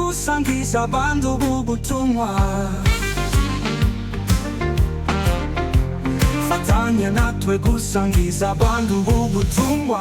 gusangiza abantu ubutumwa. Fatanya natwe gusangiza abantu ubutumwa.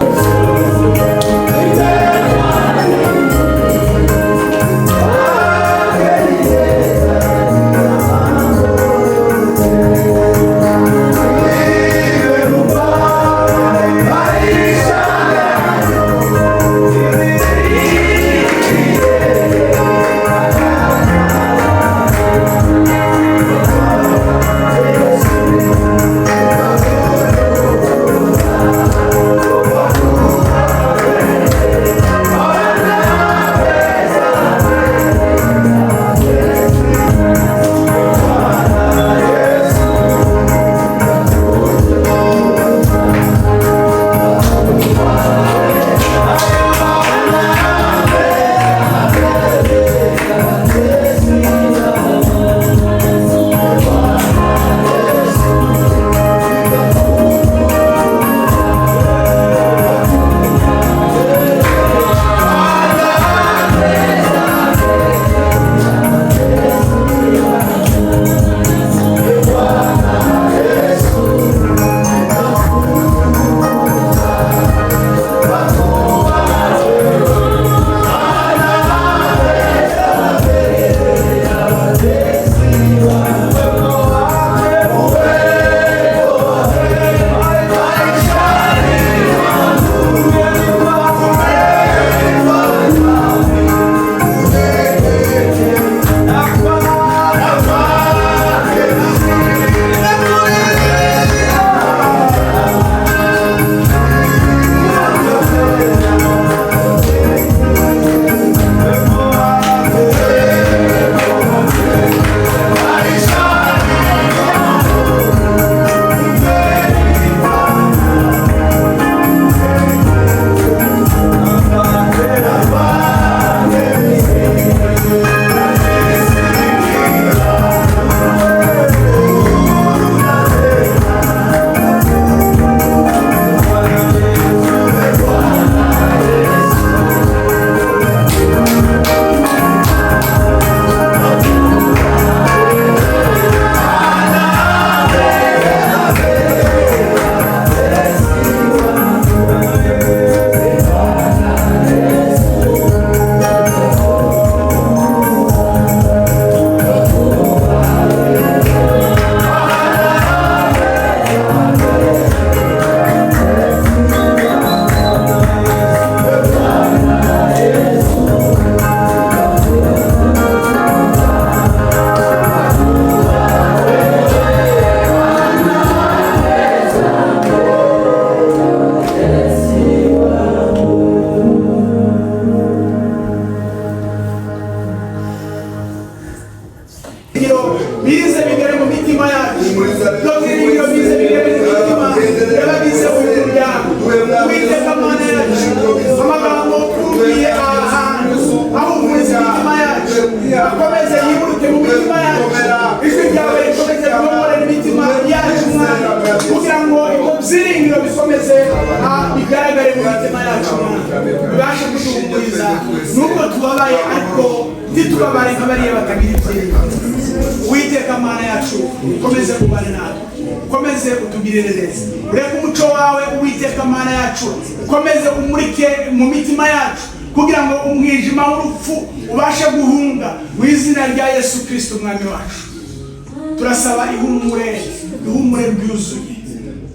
Turasaba ihumure byuzuye,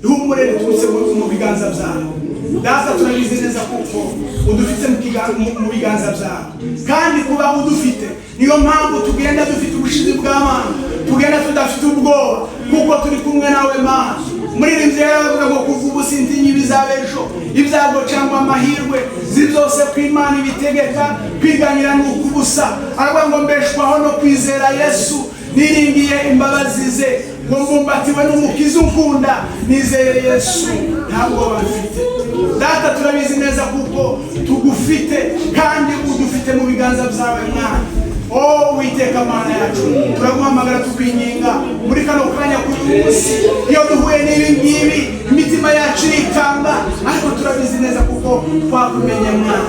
ihumure riturutse mu biganza byawe. Data turabizi neza kuko udufite mu biganza byawe, kandi kuba udufite niyo mpamvu tugenda dufite ubushizi bw'Imana, tugenda tudafite ubwoba kuko turi kumwe nawe Mana. Muri iri nzira yavuga ngo kuva ubu sintinya ibizaba ejo, ibyago cyangwa amahirwe zose ku Imana ibitegeka, kwiganyira ni ukubusa. Aravuga ngo mbeshwaho no kwizera Yesu, niringiye imbabazi ze, ngo mbumbatiwe n'umukiza unkunda, nizeye Yesu ntabwo bafite. Data turabizi neza kuko tugufite kandi udufite mu biganza byawe Mwana. Oh Uwiteka Mana yacu turaguhamagara tukwinginga muri kano kanya kuri uyu munsi iyo duhuye n'ibi ngibi imitima yacu irikanga ariko turabizi neza kuko twakumenye Mwana.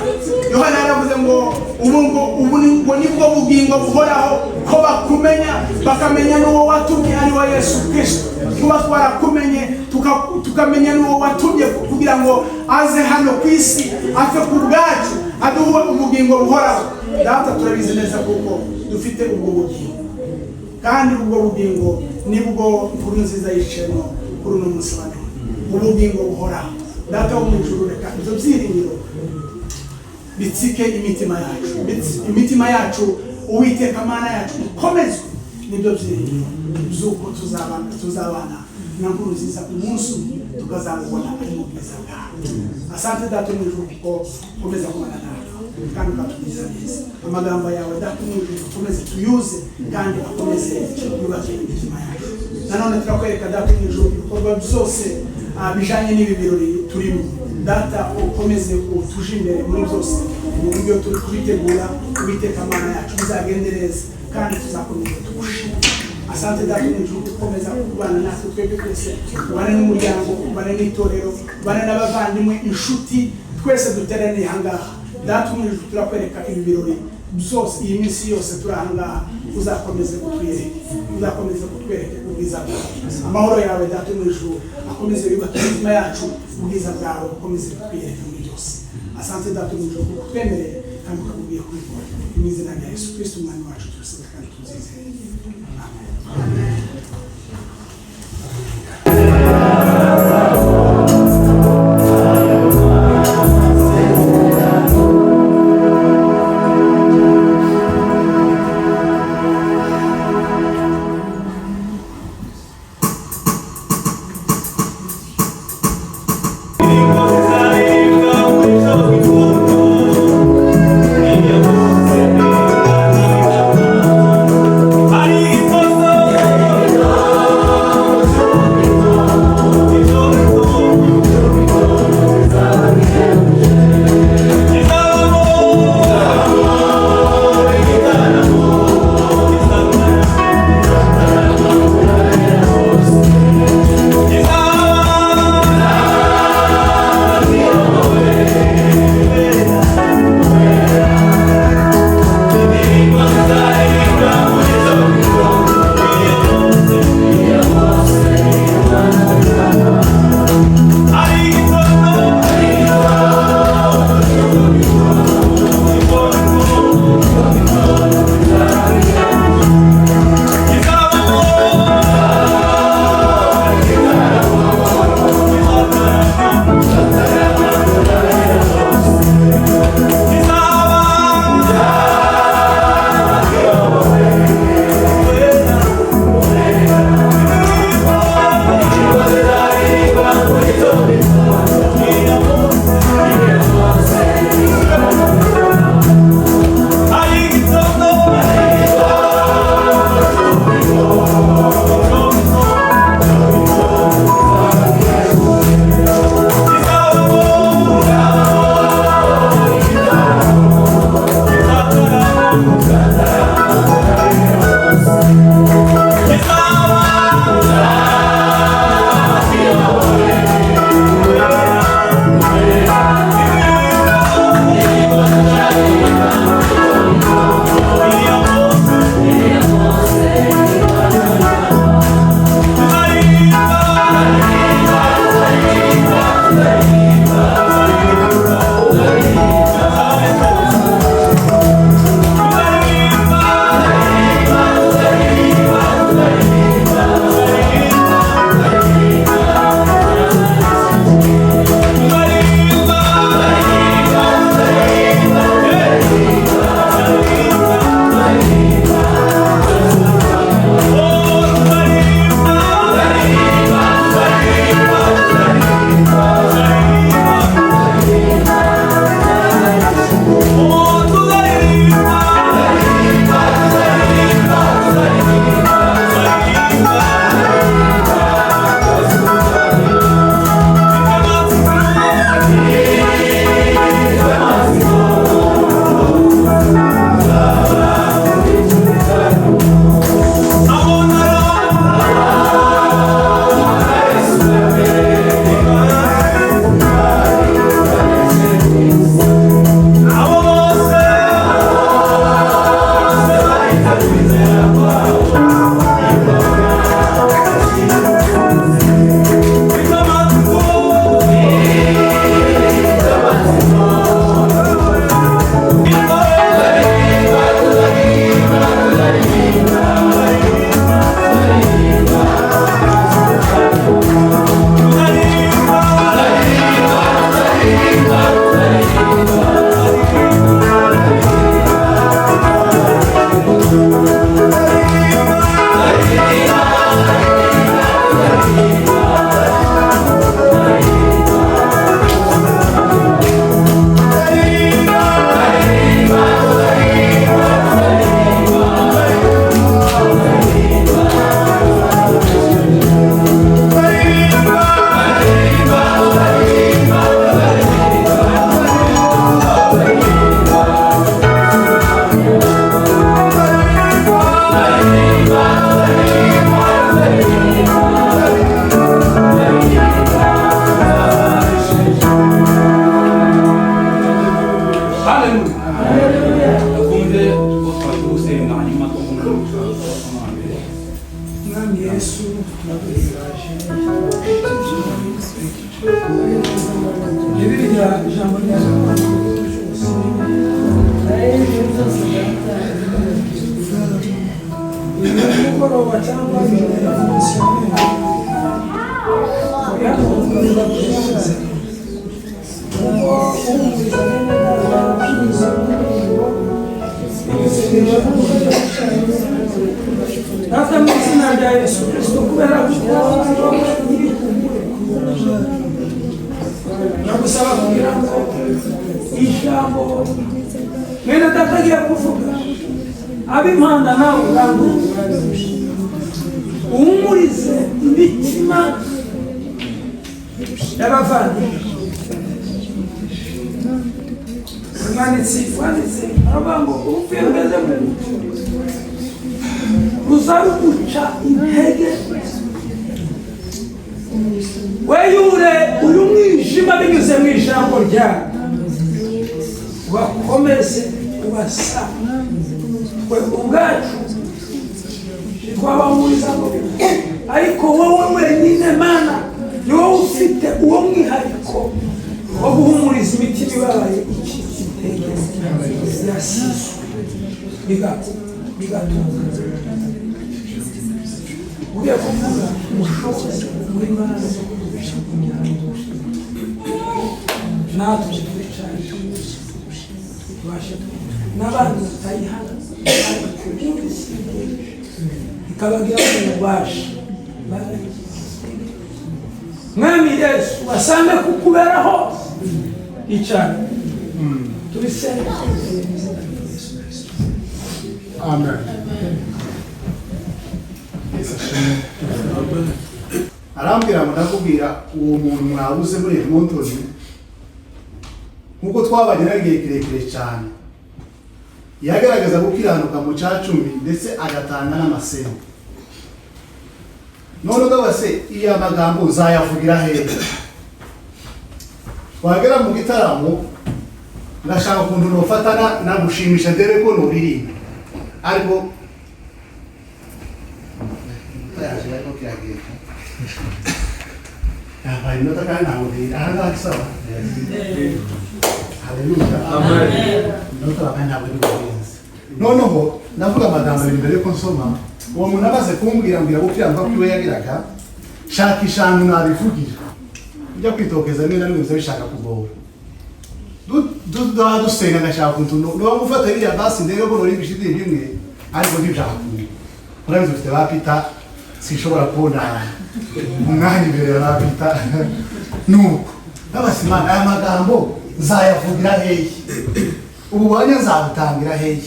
Yohana yaravuze ngo ubu nibwo bugingo buhoraho ko bakumenya bakamenya n'uwo watumye ari wa Yesu Kristo. Kuba twarakumenye tukamenya n'uwo watumye kugira ngo aze hano ku isi apfe ku bwacu aduhe ubugingo buhoraho. Data turabizi neza kuko dufite ubwo bugingo kandi ubwo bugingo nibwo nkuru nziza yicemo kuri uno munsi wa none, ubugingo buhoraho. Data wo mu ijuru reka ibyo byiringiro bitsike imitima yacu Uwiteka Mana yacu ikomezwe nibyo byiringiro by'uko tuzabana na nkuru nziza umunsi tukazabona ari mu bwiza bwawe. Asante Data wo mu ijuru kuko ukomeza kubana natwe kandi ukatugeza neza. Amagambo yawe Data wo mu ijuru ukomeze tuyuze kandi akomeze yubake imitima yacu. Nanone turakwereka Data wo mu ijuru ibikorwa byose bijanye n'ibi birori turimo. Data ukomeze utuje imbere muri byose mu buryo turi kubitegura. Uwiteka Mana yacu bizagende neza kandi tuzakomeza tugushima. Asante Data wo mu ijuru ukomeza kubana natwe twebwe twese, ubane n'umuryango, ubane n'itorero, ubane n'abavandimwe, inshuti, twese duteraniye ahangaha. Data wo mu ijuru turakwereka ibi birori byose, iyi minsi yose turi ahangaha uzakomeze kutwereke ubwiza bwawe. Amahoro yawe Data wo mu ijuru akomeze yubake imitima yacu, ubwiza bwawe ukomeze kutwereke muri byose. Asante Data wo mu ijuru kuko twemereye kandi ukakubwiye kubikora mu izina rya Yesu Kristo umwami wacu turasaba kandi tuzizeye. Amen. Ari nimugoroba cyangwa hata mu izina rya Yesu Kristo kubera ko nagusaba kugira ngo ijambo mwene datagiye kuvuga ab'impanda nawe urangurura uhumurize imitima y'abavandimwe. Umwanditsi wanditse aravuga ngo urupfu iyo rugeze mu ruzaruguca intege weyure uyu mwijima binyuze mu ijambo ryawe bakomeze ubasa twe ubwacu twabahuriza ngo ariko wowe wenyine Mana ni wowe ufite uwo mwihariko wo guhumuriza imitima ibabaye icitse intege yasizwe bigatunga ugiye kuvuga ubushobozi muri Mana zo kugurisha ku myanya natwe twicaye tubashe n'abandi batayihana ikabagira ububasha Mwami Yesu basange kukuberaho icana tubisenge. Amen. Arambwira ngo nakubwira uwo muntu mwabuze muri Edmonton nkuko twabagera igihe kirekire cyane yagaragaza gukiranuka mu cyacumi ndetse agatanga n'amaseno. None base iya magambo zayavugira heza twagera mu gitaramo ngashaka kuntu nofatana na gushimisha ndebe ko nuririmba ariko noneho navuga amagambo imbere ko nsoma uwo muntu amaze kumbwira ngo gukiranuka kwiwe yagiraga shaka ishantu nabivugira ujya kwitokeza neza n'ibyo bishaka kugora dusenga ngashaka kuntu no gufata biriya basi ndebe ko nori bishite bimwe ariko ntibishaka urabizi ufite bapita sishobora kubona umwanya imbere ya bapita nuko n'abasimana aya magambo zayavugira hehe ubu banya zabutangira hehe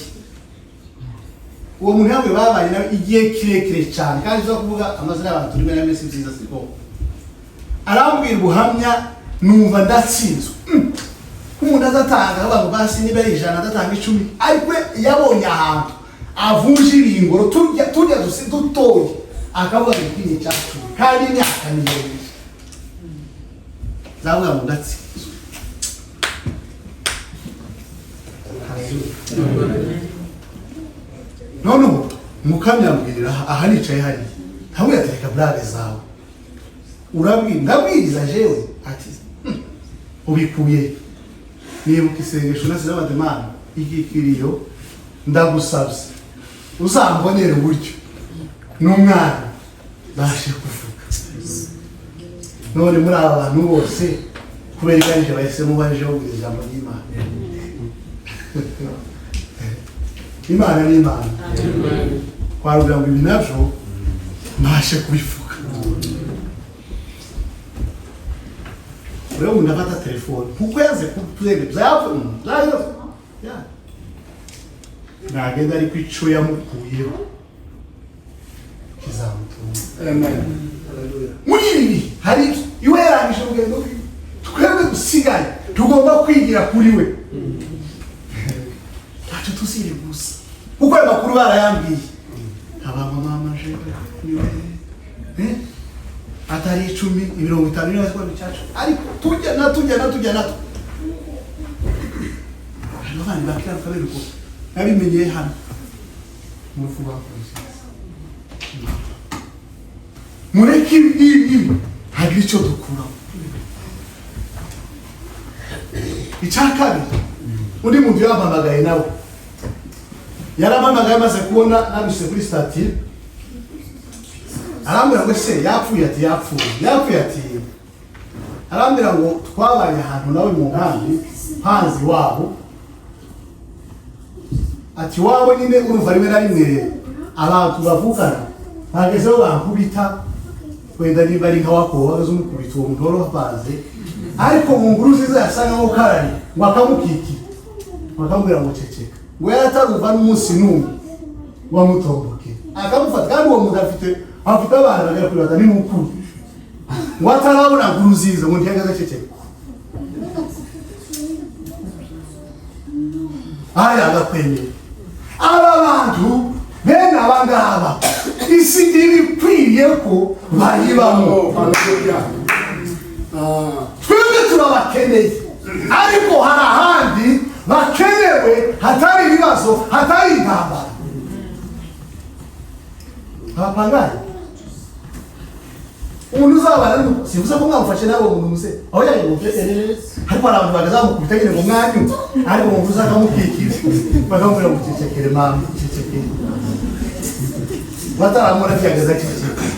uwo muntu yamwe babaye nawe igihe kirekire cyane kandi zo kuvuga amazina y'abantu turi muri Yesu nziza siko arambwira ubuhamya numva ndatsinzwe umuntu azatanga abantu basi niba ari 100 adatanga 10 ariko yabonye ahantu avunjira ingoro tujya dutoye akavuga igihe cyacu kandi imyaka ni yose zavuga ngo ndatsinzwe. Noneho mukamyambwirira aha nicaye hari ntabwo yatereka brave zawe ndabwiriza jewe ati ubikuye nibuka isengesho nase n'abademana igikiriyo ndagusabye uzambonera uburyo n'umwana bashe kuvuga none muri aba bantu bose kubera iganije bahisemo baje kubwiriza ijambo ry'Imana. Imana ni Imana kwarugira ngo ibi navyo mbashe kubivuga. Rero ndafata telefone kuko yaze kutwege byapfa nagenda ari kwico yamukuyeho kizamutunga. Amen. Muri ibi hari iwe yarangije urugendo twebwe gusigaye tugomba kwigira kuri we ntacyo tusire gusa kuko ayo makuru barayambwiye abamama jewe atari 10 50 niyo twari cyacu ariko tujya nato abandi bakira kabiri ko nabimenye hano mufuba mureke ibi hari icyo dukura icyakabiri undi muntu yampamagaye nawe yaramamagaye amaze kubona nabise kuri statire arambwira ngo se yapfuye ati arambwira ngo twabaye ahantu nawe mu nkambi hanzi wabo ati wabo nyine urumva rimwe na rimwe abantu bavugana bagezeho bankubita wenda niba ari nka wako wagaze umukubita uwo muntu bapanze ariko mu nkuru nziza yasa nkaho karari ngo akamukikira bakamubwira ngo ceceka ngo yaratarumva n'umunsi n'umwe wamutomboke akamufata kandi uwo muntu afite abana bagera kuri batanu ni mukuru ngo atarabona nkuru nziza ngo ntiyagaze ceceka aya agakwemera aba bantu bene abangaba isi ibikwiriye ko bayibamo twebwe turabakeneye ariko hari ahandi bakenewe hatari ibibazo hatari intambara hapangaye umuntu uzabana sivuze ko mwamufashe nawe umuntu muze aho yayibuvye ariko abantu bagazamukubita nyine ngo mwanyu ariko umuntu uzakamukikira bakamubwira ngo cecekere mama cecekere bataramura vyageza cecekere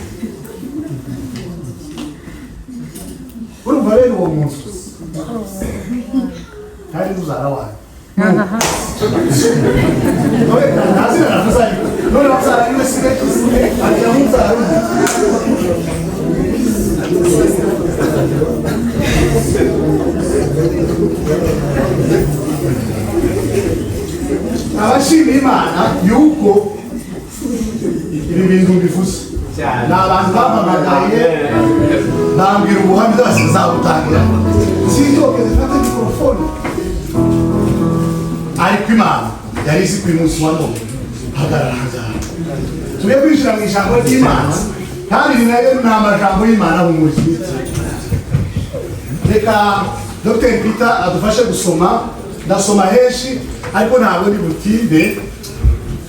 urumva rero uwo muntu kandi uzara wawe ntazina nafuzari none wazara iwe sire agira muzara abashima Imana yuko ibi bintu bivuze ni abantu bamamagaye bambwira ubuhamya bwose buzabutangira sitokeze fata mikrofone ariko Imana yari izi ku munsi wa none hagarara tujye kwinjira mu ijambo ry'Imana kandi ni amajambo y'Imana mu mujyi reka Dr. Peter adufashe gusoma ndasoma henshi ariko ntabwo ni butinde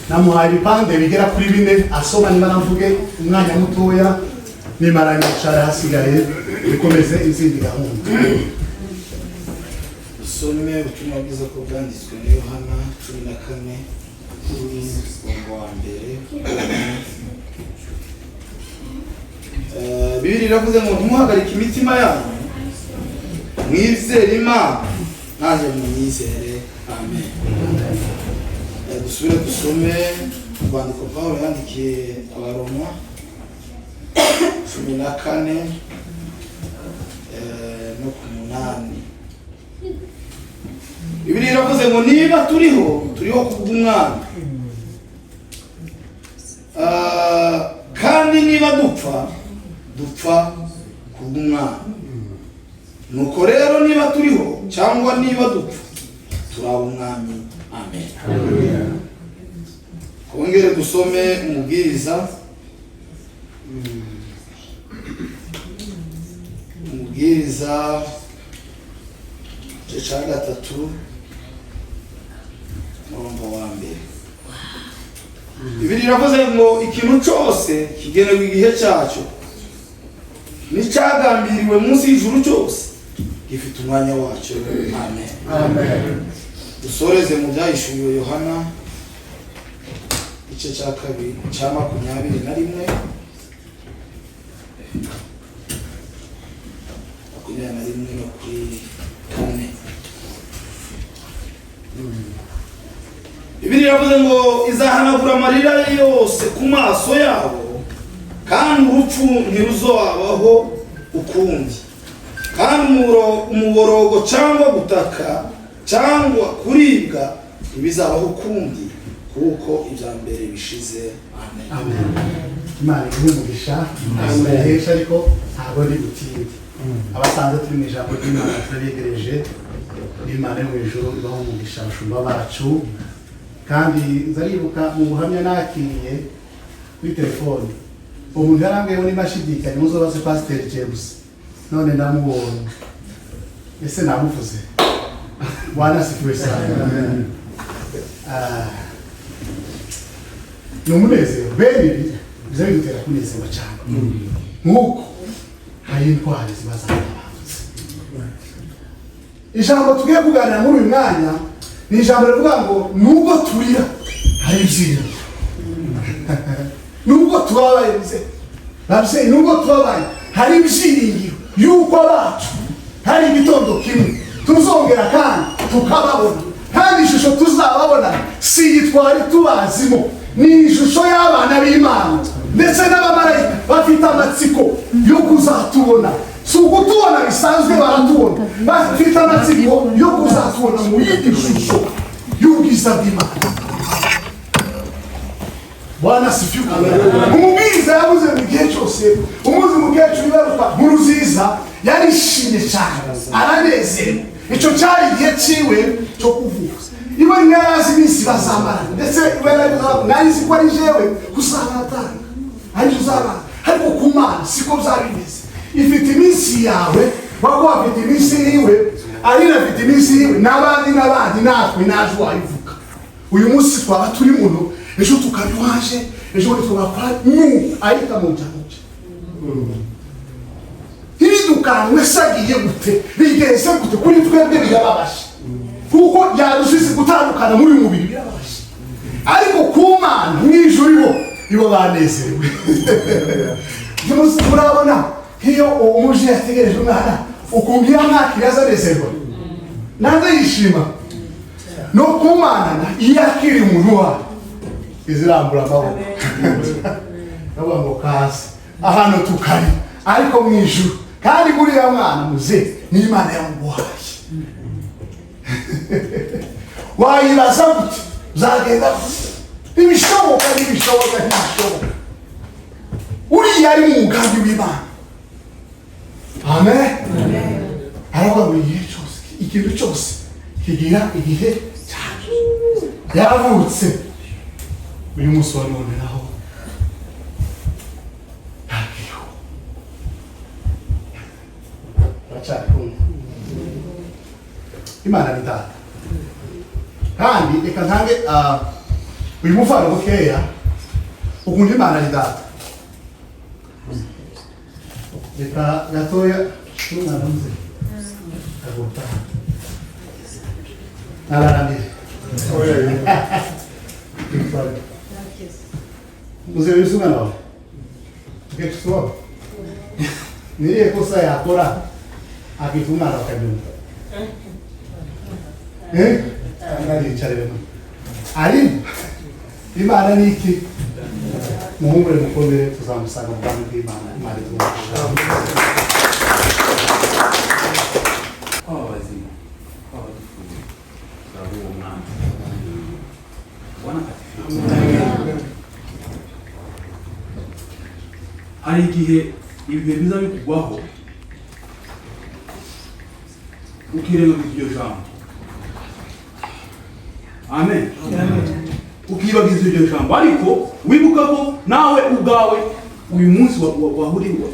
namuhaye ibipande bigera kuri 4 asoma niba navuge umwanya mutoya nimara nicara hasigaye bikomeze izindi gahunda usome ubutumwa bwiza ko bwanditswe na Yohana 14 umurongo wa mbere Bibiliya iravuze ngo ntimuhagarike imitima yanyu mwizere Imana nanjye munyizere amen. Dusubire dusome urwandiko Pawulo yandikiye Abaroma 14 no ku 8. Bibiliya iravuze ngo niba turiho kubw'Umwana kandi niba dupfa kubw'Umwana. Nuko rero niba turiho cyangwa niba dupfa turaba Umwami amen. Kongere dusome umubwiriza cya 3 umurongo wa mbere. Bibiliya iravuze ngo ikintu cyose kigenewe igihe cyacyo n'icyagambiriwe munsi y'ijuru cyose gifite umwanya wacyo amen. Amen. Dusoreze mu byahishuriwe Yohana igice cya 2 cya 21 no kuri 4. Bibiliya iravuze ngo izahanagura amarira yose ku maso yabo kandi urupfu ntiruzobaho ukundi kandi umuborogo cyangwa gutaka cyangwa kuribwa ibizabaho ukundi kuko ibya mbere bishize amen. Imana imugisha yahesha ariko ntabwo ari butinde abasanze turi mu ijambo ry'Imana turabegereje n'Imana mu ijuru ibaho umugisha abashumba bacu kandi nzaribuka mu buhamya nakiriye kuri telefone umuntu yarambwiye ni mashidikanye muzobaze Pastor James none ndamubonye ese namuvuze Bwana sifiwe sana. Numunezero bebi bizari gutera kunezerwa cyane nkuko hari intwari zibaza abantu. Ijambo tugiye kuganira muri uyu mwanya ni ijambo rivuga ngo nubwo turira hari ibyiza nubwo tubabaye bize babyeyi nubwo tubabaye hari ibyiringiro yuko abacu hari igitondo kimwe tuzongera kandi tukababona, kandi ishusho tuzababona si iyi twari tubazimo, ni ishusho y'abana b'Imana ndetse n'abamarayika bafite amatsiko yo kuzatubona. Si ukutubona bisanzwe, baratubona, bafite amatsiko yo kuzatubona mu yindi shusho y'ubwiza bw'Imana. Bwana sifiwe. Umubwiriza yavuze mu gihe cyose, umuzi umukecuru ibaruka nkuru nziza yarishimye cyane, aranezerewe. Icyo cyari igihe cyiwe cyo kuvuga. Iwe ntiyarazi iminsi bazamara, ndetse iwe nari nzi ko ari jewe kuzabatanga ari uzabana, ariko ku Mana siko byari bimeze. Ifite iminsi yawe, wako afite iminsi yiwe, ari afite iminsi yiwe, n'abandi natwe naje wayivuga. Uyu munsi twaba turi muno, ejo tukabiwaje, ejo twabakora ahita moja. Ntibidukanwe sagiye gute, bigeze gute kuri twebwe birababaje, kuko yadusize gutandukana muri uyu mubiri birababaje, ariko ku Mana mw'ijuru ibo banezerewe. Murabona iyo umuje yategereje umwana ukumbira mwakira azanezerwa, nanze yishima no ku Mana iyo akiri umuntu wawe izirambura amaboko n'abango kazi ahantu tukari, ariko mw'ijuru kandi buriya mwana muze ni Imana yamuguhaye. Wayibaza gute, uzagenda gute, ibishoboka n'ibishoboka ntibishoboka, uriya ari mu mugambi w'Imana. Amen. Aravuga ngo igihe cyose, ikintu cyose kigira igihe cyacyo. Yaravutse uyu munsi wa none naho ntakiho, baracyari kumwe. Imana ni Data, kandi reka ntange uyu muvano mukeya ukuntu Imana ni Data. Reka gatoya n'umwana muze agota nararamire muze wese umwana wawe ukekiswa niriye kosa yakora akitu umwana wakanyumva nariyicarire ari Imana ni iki? Muhumure mukomere, tuzamusanga mu bwami bw'Imana. Imana itumugisha. Wazima wadufuye uwo mwana Bwana asifiwe. Hari igihe ibihe biza bikugwaho ukirengagiza iryo jambo. Amen. Ukibagiza iryo jambo, ariko wibuka ko nawe ubwawe uyu munsi wahuriwe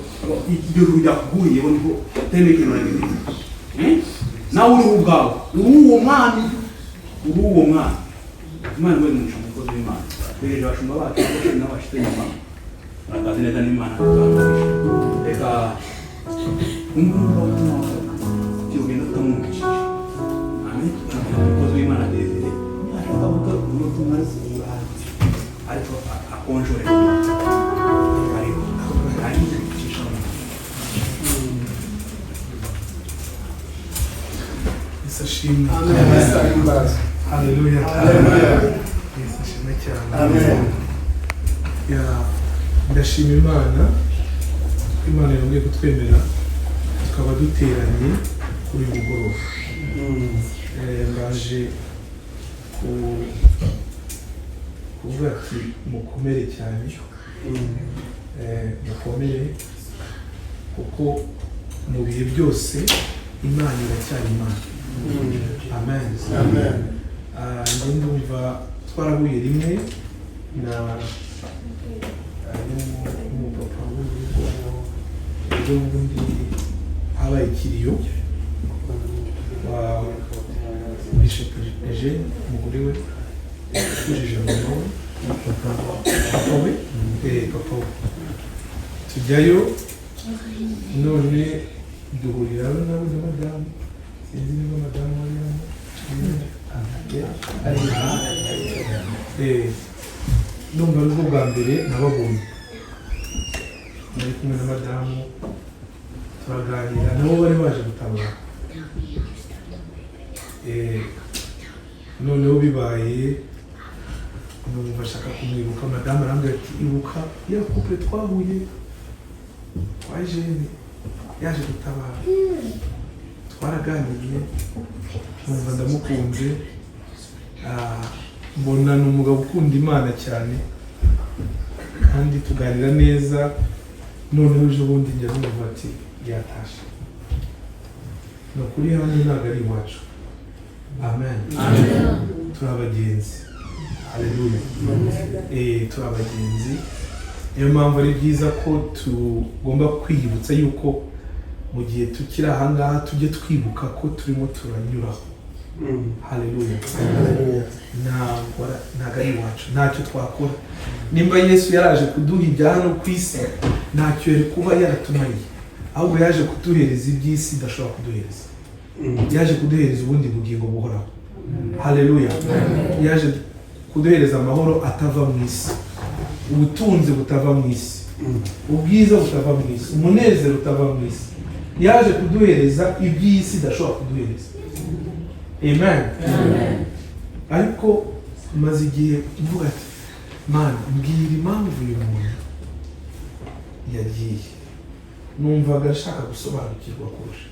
iryo juru ryakuguriyeho niko watemekewe nawe uri ubwawe uwo mwana Imana we n'umuco mukozi w'Imana bereje abashumba bacu bose n'abashite nyuma barakaze neza n'Imana reka umuntu cyogenda tutamwumvishije. Amen. Mukozi w'Imana Desire ashaka guta umuntu mwese ariko akonjore ariko Ishimwe. Haleluya. Ishimwe cyane. Ndashima Imana yongeye kutwemera tukaba duteranye kuri uyu mugoroba. Mbaje kuvuga ati mukomere cyane, mukomere kuko mu bihe byose Imana iracyari Imana. Amen. Amen. Ndumva twarahuye rimwe na umupapa w'urugo ejo bundi habaye ikiriyo wa Bishop Eugene umugore we yakujije mama we papa we tujyayo none duhurira nawe na madamu sinzi niba madamu ari ndumva ari bwo bwa mbere nababonye nari kumwe na madamu turaganira nabo bari baje gutabara. Noneho bibaye numva ashaka kumwibuka, madamu arambwira ati ibuka ya couple twahuye kwa Jene yaje gutabara, twaraganiriye numva ndamukunze, mbona ni umugabo ukunda Imana cyane kandi tuganira neza. Noneho ejo bundi njya numva ati yatashe. Ni ukuri hano ntabwo ari iwacu. Amen. Turi abagenzi. Haleluya. Turi abagenzi. Niyo mpamvu ari byiza ko tugomba kwiyibutsa yuko mu gihe tukiri aha ngaha tujye twibuka ko turimo turanyuraho. Haleluya. Ntabwo ari iwacu, ntacyo twakora. Nimba Yesu yaraje kuduha ibya hano ku isi, ntacyo yari kuba yaratumariye, ahubwo yaje kuduhereza iby'isi idashobora kuduhereza. Yaje kuduhereza ubundi bugingo buhoraho. Haleluya. Yaje kuduhereza amahoro atava mu isi, ubutunzi butava mu isi, ubwiza butava mu isi, umunezero utava mu isi. Yaje kuduhereza iby'isi idashobora kuduhereza. Amen. Ariko maze igihe mvuga ati Mana mbwira impamvu uyu muntu yagiye. Numvaga ashaka gusobanukirwa kurusha.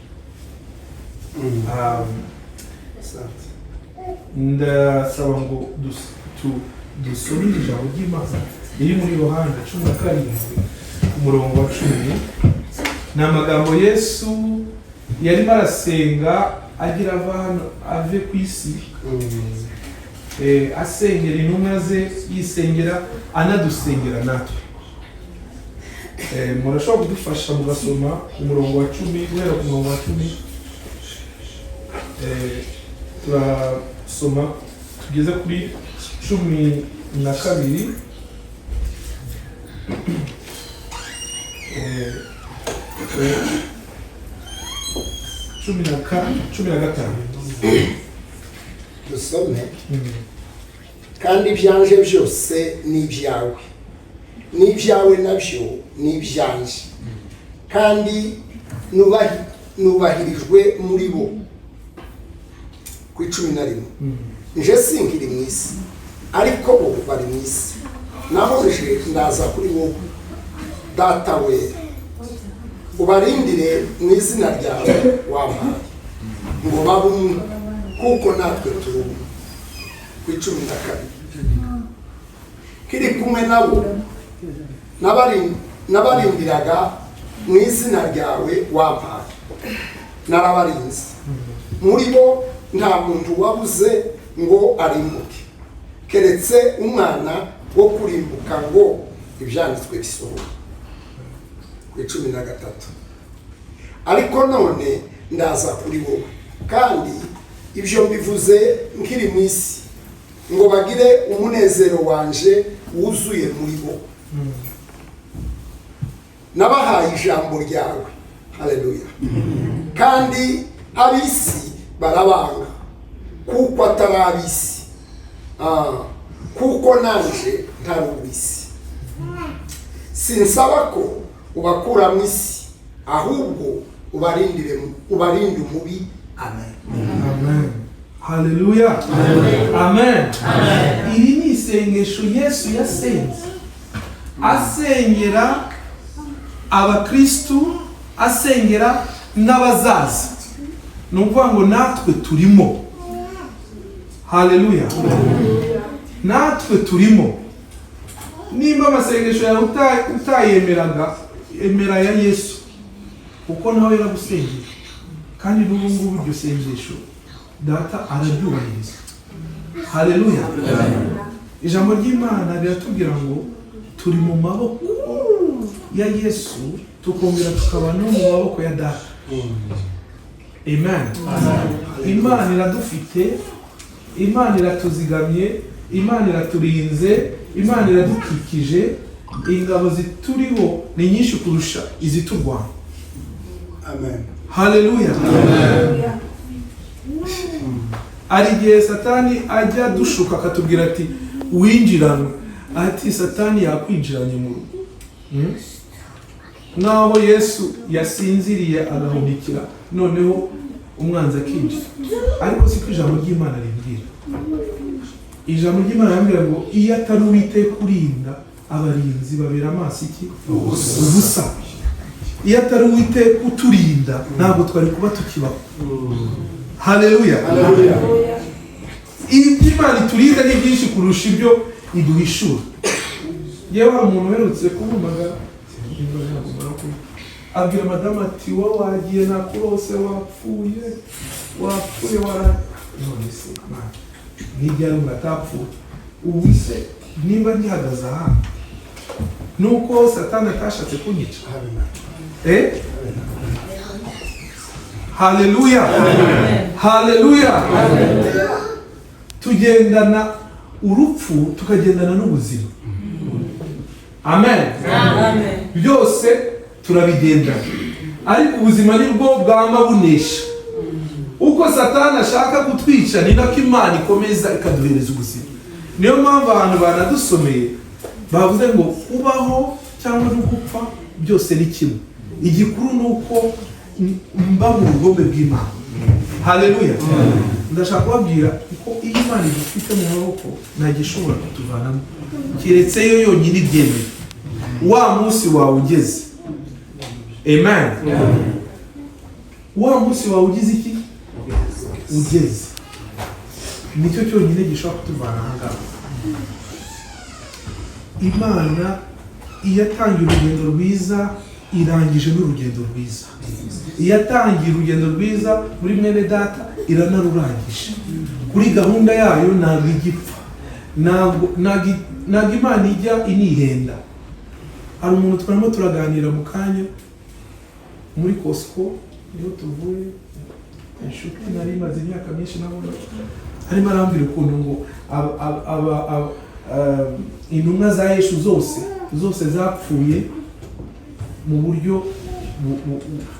Ndasaba ngo dusome ijambo ry'Imana riri muri Yohana 17 umurongo wa 10. Ni amagambo Yesu yarimo arasenga agira ave ku isi, asengera intumwa ze, yisengera anadusengera natwe. Murashobora kudufasha mugasoma umurongo wa 10 guhera ku murongo wa 10. Turasoma tugeze kuri 12. cumi na gatanu. Dusome. Kandi ibyanje byose ni ibyawe, n'ibyawe nabyo ni ibyanje, kandi nubahirijwe muri bo. Ku 11. Nje sinkiri mu isi, ariko bo bari mu isi, naho nje ndaza kuri wowe. Data we, ubarindire mu izina ryawe wampaye, ngo babe umwe kuko natwe turi umwe. Ku 12. Kiri kumwe nabo nabarindiraga mu izina ryawe wampaye, narabarinze. Muri bo nta muntu wabuze ngo arimbuke, keretse umwana wo kurimbuka ngo ibyanditswe bisohoke. Ku 13. Ariko none ndaza kuri wowe, kandi ibyo mbivuze nkiri mu isi, ngo bagire umunezero wanje wuzuye muri bo. Nabahaye ijambo ryawe. Haleluya. Kandi ab'isi barabanga kuko atari ab'isi, kuko nanje ntari uw'isi. Sinsaba ko ubakura mu isi, ahubwo ubarinde umubi. Amen. Amen. Haleluya. Amen. Iri ni isengesho Yesu yasenze, asengera abakristu, asengera n'abazaza. Ni ukuvuga ngo natwe turimo. Haleluya. Natwe turimo. Nimba amasengesho yawe utayemeraga, emera ya Yesu, kuko nawe yaragusengera. Kandi n'ubu ngubu iryo sengesho Data araryubahiriza. Haleluya. Ijambo ry'Imana riratubwira ngo turi mu maboko ya Yesu, tukongera tukaba no mu maboko ya Data. Amen. Imana iradufite, Imana iratuzigamye, Imana iraturinze, Imana iradukikije. Ingabo zituriho ni nyinshi kurusha iziturwana. Amen. Haleluya. Ari igihe Satani ajya dushuka akatubwira ati winjirane, ati Satani yakwinjiranye mu rugo. nk'aho Yesu yasinziriye agahunikira noneho umwanzi akinjira. Ariko siko ijambo ry'Imana rimbwira. Ijambo ry'Imana rimbwira ngo iyo atari Uwiteka urinda, abarinzi babera amaso iki? Ubusa. Iyo atari Uwiteka uturinda, ntabwo twari kuba tukibaho. Haleluya. Ibyo Imana iturinda ni byinshi kurusha ibyo iduhishura. Yewe hari umuntu uherutse kumumagara abwira madamu ati wowe wagiye nakurose wapfuye none se nk'ijya ari atapfuye ubu se nimba ngihagaze aha nuko Satani atashatse kunyica. Haleluya. Haleluya. Tugendana urupfu tukagendana n'ubuzima. Amen. Byose turabigendana, ariko ubuzima nibwo bwama bunesha. Uko Satani ashaka kutwica ni nako Imana ikomeza ikaduhereza ubuzima. Niyo mpamvu abantu banadusomeye bavuze ngo kubaho cyangwa no gupfa byose ni kimwe, igikuru ni uko mba mu bugombe bw'Imana. Haleluya. Ndashaka kubabwira ko iyo Imana idufite mu maboko nta gishobora kutuvanamo keretse yo yonyine ibyemeye. Wa munsi wawe ugeze. Amen. Wa munsi wawe ugize iki? Ugeze. Nicyo cyonyine gishobora kutuvana aha ngaha. Imana iyo atangiye urugendo rwiza irangije n'urugendo rwiza. Iyo atangiye urugendo rwiza muri mwene data iranarurangije. Kuri gahunda yayo ntabwo igipfa. Ntabwo Imana ijya inihenda. Hari umuntu twarimo turaganira mu kanya muri Costco niho tuvuye, inshuti nari maze imyaka myinshi nabona, harimo arambwira ukuntu ngo intumwa za Yesu zose zapfuye mu buryo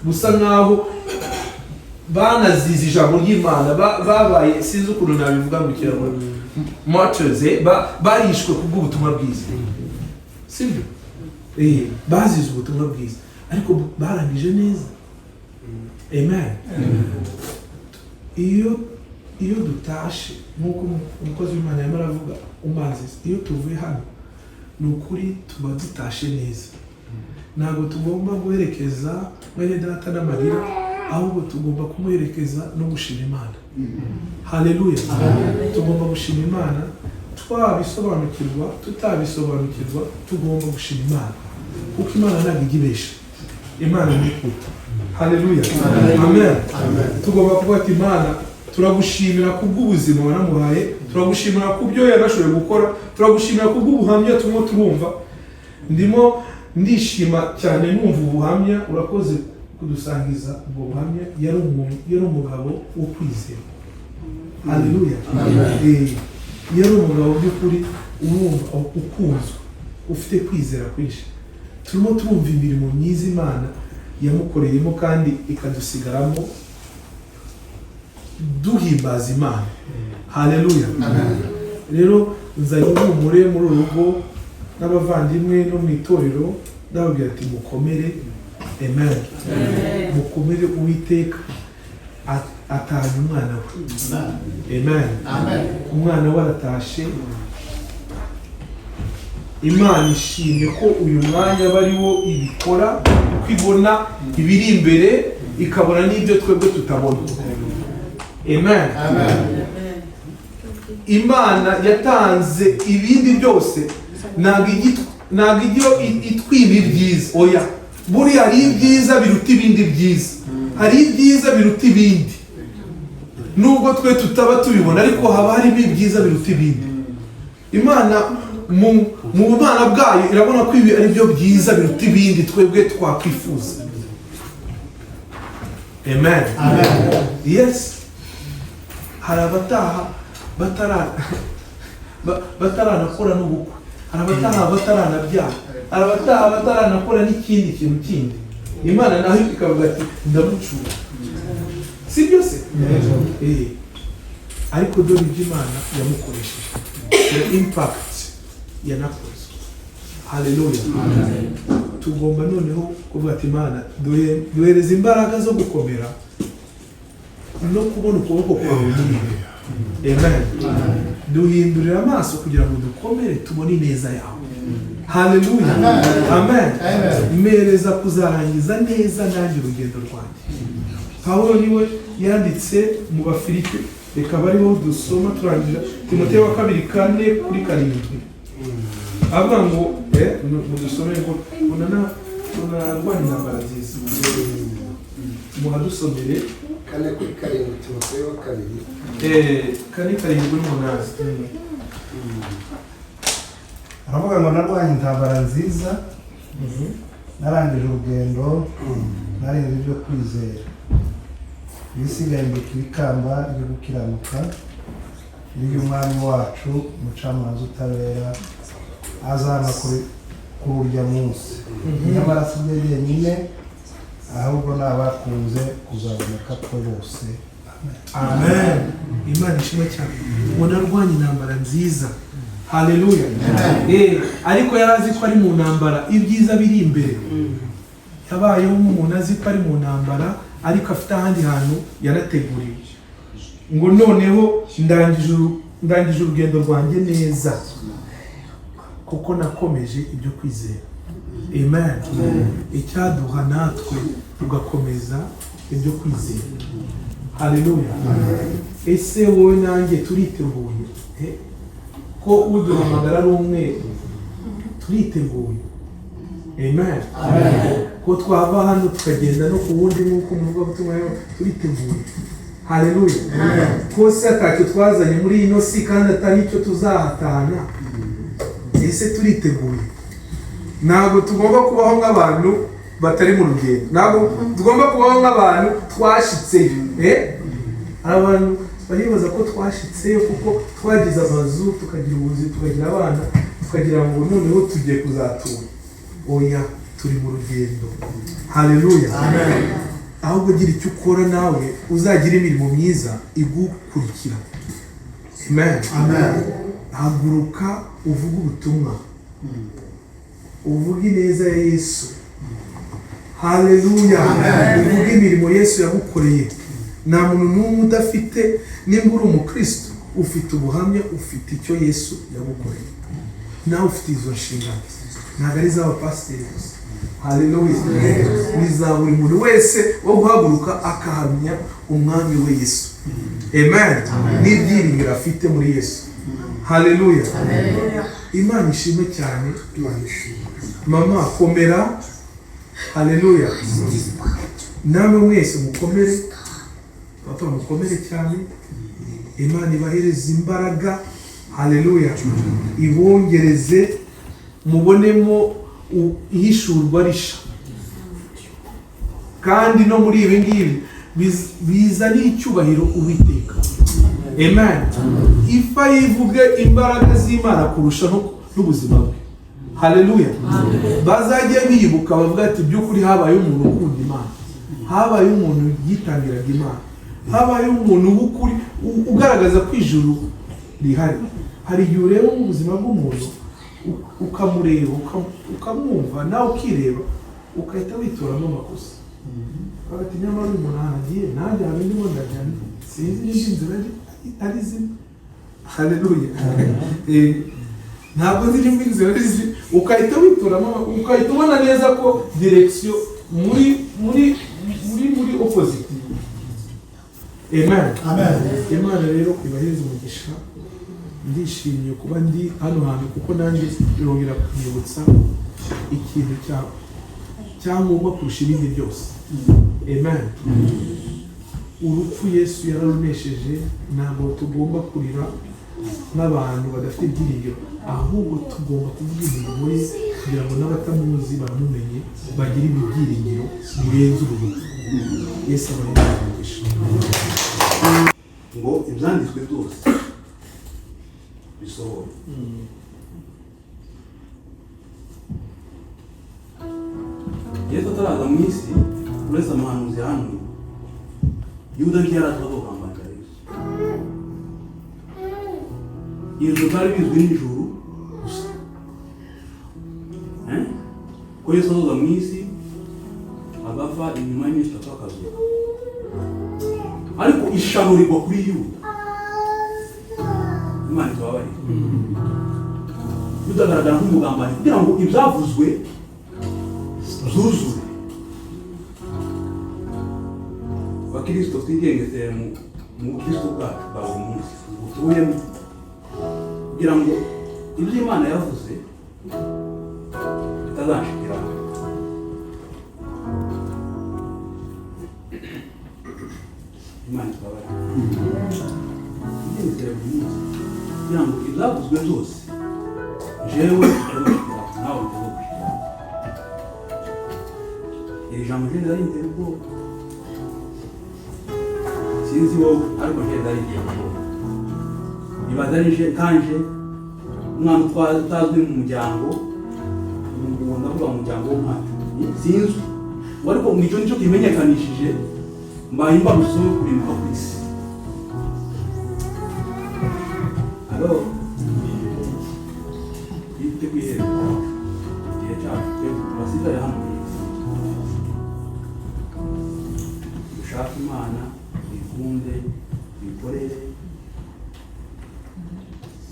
busa nkaho banazize ijambo ry'Imana, babaye sinzi ukuntu nabivuga mu kinyarwanda, martyrs, barishwe kubw'ubutumwa bwiza. Sibyo? Bazize ubutumwa bwiza ariko barangije neza. Amen. Iyo dutashe nk'uko umukozi w'Imana yarimo aravuga umanzi, iyo tuvuye hano ni ukuri tuba dutashe neza. Ntabwo tugomba guherekeza mwene data n'amarira, ahubwo tugomba kumuherekeza no gushima Imana. Haleluya. Tugomba gushima Imana, twabisobanukirwa tutabisobanukirwa tugomba gushima Imana, kuko Imana ntabwo igibesha. Imana ni ukuri. Haleluya. Amen. Tugomba kuvuga ati Imana turagushimira kubw'ubuzima wanamuhaye, turagushimira kubyo yarashoboye gukora, turagushimira kubw'ubuhamya turimo turumva. Ndimo ndishima cyane numva ubuhamya, urakoze kudusangiza ubwo buhamya. Yari umugabo wo kwizera. Haleluya. Yari umugabo by'ukuri urumva ukunzwe, ufite kwizera kwinshi. Turimo turumva imirimo myiza Imana yamukoreyemo kandi ikadusigaramo duhimbaza Imana. Haleluya. Rero nzanye ihumure muri urugo n'abavandimwe no mu itorero, ndababwira ati mukomere. Amen. Mukomere, Uwiteka atahanye umwana we. Amen. Umwana we aratashe. Imana ishimye ko uyu mwanya bariwo ibikora, uko ibona ibiri imbere ikabona n'ibyo twebwe tutabona. Amen. Imana yatanze ibindi byose, ntabwo ijyo itwiba ibyiza. Oya, buriya hari ibyiza biruta ibindi byiza, hari ibyiza biruta ibindi. Nubwo twe tutaba tubibona, ariko haba harimo ibyiza biruta ibindi. Imana mu bumana bwayo irabona ko ibi ari byo byiza biruta ibindi twebwe twakwifuza. Amen. Yes. Hari abataha bataranakora n'ubukwe, hari abataha bataranabyara, hari abataha bataranakora n'ikindi kintu kindi. Imana naho ikavuga ati ndamucura. Si byose? Ariko dore ibyo Imana yamukoresheje, impact yanakoze. haleluya. Tugomba noneho kuvuga ati Imana duhereza imbaraga zo gukomera no kubona ukuboko kwawe niwe. Amen. Duhindurira amaso kugira ngo dukomere tubone ineza yawe. Haleluya. Amen. Mereza kuzarangiza neza nanjye urugendo rwanjye. Pawulo niwe yanditse mu Bafilipi, reka bariho dusoma turangira Timoteyo wa 2:4-7. Avuga ngo mudusomere ngo tunarwanya intambara nziza. Muhadusomere 4:7 Timoteyo wa 2. 4:7-8. aravuga ngo narwanye intambara nziza, narangije urugendo, narinze ibyo kwizera, ibisigaye mbikira ikamba ryo gukiranuka ry'umwami wacu umucamanza utabera azana kuri urya munsi. Nyamara si byo jyenyine, ahubwo n'abakunze kuzaboneka ko bose. Amen. Imana ishimwe cyane. Narwanye intambara nziza. Haleluya. Ariko yarazi ko ari mu ntambara, ibyiza biri imbere. Yabayeho umuntu azi ko ari mu ntambara, ariko afite ahandi hantu yarateguriwe. Ngo noneho ndangije urugendo rwanjye neza, kuko nakomeje ibyo kwizera. Amen. Icyaduha natwe tugakomeza ibyo kwizera. Haleluya. Ese wowe nanjye turiteguye ko uduhamagara ari umwe? Turiteguye. Amen. Ko twava hano tukagenda no ku wundi nk'uko muvuga butumwa turiteguye. Haleluya. Ko se atacyo twazanye muri ino si kandi atari icyo tuzahatana. Ese turiteguye? Ntabwo tugomba kubaho nk'abantu batari mu rugendo. Ntabwo tugomba kubaho nk'abantu twashitseyo. Abantu baribaza ko twashitseyo kuko twagize amazu, tukagira ubuzima, tukagira abana, tukagira ngo noneho tugiye kuzatura. Oya, turi mu rugendo. Haleluya. Amen. Ahubwo gira icyo ukora nawe uzagira imirimo myiza igukurikira. Amen. Amen. Haguruka uvuge ubutumwa, uvuge ineza ya Yesu. Haleluya. Uvuge imirimo Yesu yagukoreye. Nta muntu n'umwe udafite, nimba uri umukristo ufite ubuhamya, ufite icyo Yesu yagukoreye. Nawe ufite izo nshingano. Ntabwo ari iz'abapasiteri gusa. Haleluya. Ni za buri muntu wese wo guhaguruka akahamya umwami we Yesu. Amen. N'ibyiringiro afite muri Yesu. Haleluya. Imana ishimwe cyane. Mama komera. Haleluya. Namwe mwese mukomere. Papa mukomere cyane. Imana ibahereze imbaraga. Haleluya. Ibongereze mubonemo ihishurwa risha. Kandi no muri ibi ngibi bizana icyubahiro Uwiteka. Amen. Ifa yivuge imbaraga z'Imana kurusha n'ubuzima bwe. Haleluya. Bazajye bibuka bavuga ati by'ukuri habaye umuntu ukunda Imana, habaye umuntu yitangiraga Imana, habaye umuntu w'ukuri ugaragaza ko ijuru rihari. Hari igihe ureba mu buzima bw'umuntu ukamureba ukamwumva nawe ukireba ukahita witoramo amakosa. Bagati nyamara uyu muntu ahagiye nanjye habe ndimo ndajyana sinzi n'indi nzira ari zimwe. Haleluya. Ntabwo ziri mu nzira ari zimwe, ukahita witoramo, ukahita ubona neza ko direction muri opposite. Amen. Amen. Imana rero ibahereza umugisha. Ndishimiye kuba ndi hano hantu kuko nanjye birongera kunyibutsa ikintu cyangwa kurusha ibindi byose. Amen. Urupfu Yesu yararunesheje. Ntabwo tugomba kurira n'abantu badafite ibyiringiro, ahubwo tugomba kuvuga imirimo ye kugira ngo n'abatamuzi baramumenye bagire ibyiringiro birenze urupfu. Yesu abahereza umugisha. Ngo ibyanditswe byose bisohora. Yesu ataraza mu isi uretse amahanuzi yahanuye, Yuda ntiyaraza guhamagara Yesu. Ibyo byari bizwi n'ijuru gusa. ko Yesu azoza mu isi agapfa inyuma y'iminsi 3 akazuka, ariko ishano rigwa kuri Yuda. Imana itubabarire. Yuda agaragara nk'umugambanyi kugira ngo ibyavuzwe zuzure. Bakristo twigengesere mu Kristo bwacu bwa buri munsi utuyemo, kugira ngo ibyo Imana yavuze bitazashikiraho. Imana itubabarire. Twigengesere buri munsi kugira ngo ibyavuzwe byose jewe bitazashikiraho, nawe bitazashikiraho. Iri jambo rye ndarinzira ubwoba. Sinzi wowe ariko nje ndarinzira ubwoba. Ibadarije kanje umwana utazwi mu muryango, ndavuga mu muryango w'umwacu sinzi, ariko nicyo nicyo kimenyekanishije mbaye imbarutso yo kurimbuka ku isi. Alors yite kwihera igihe cyacu twasigaye hano ku isi, dushaka Imana, tuyikunde, tuyikorere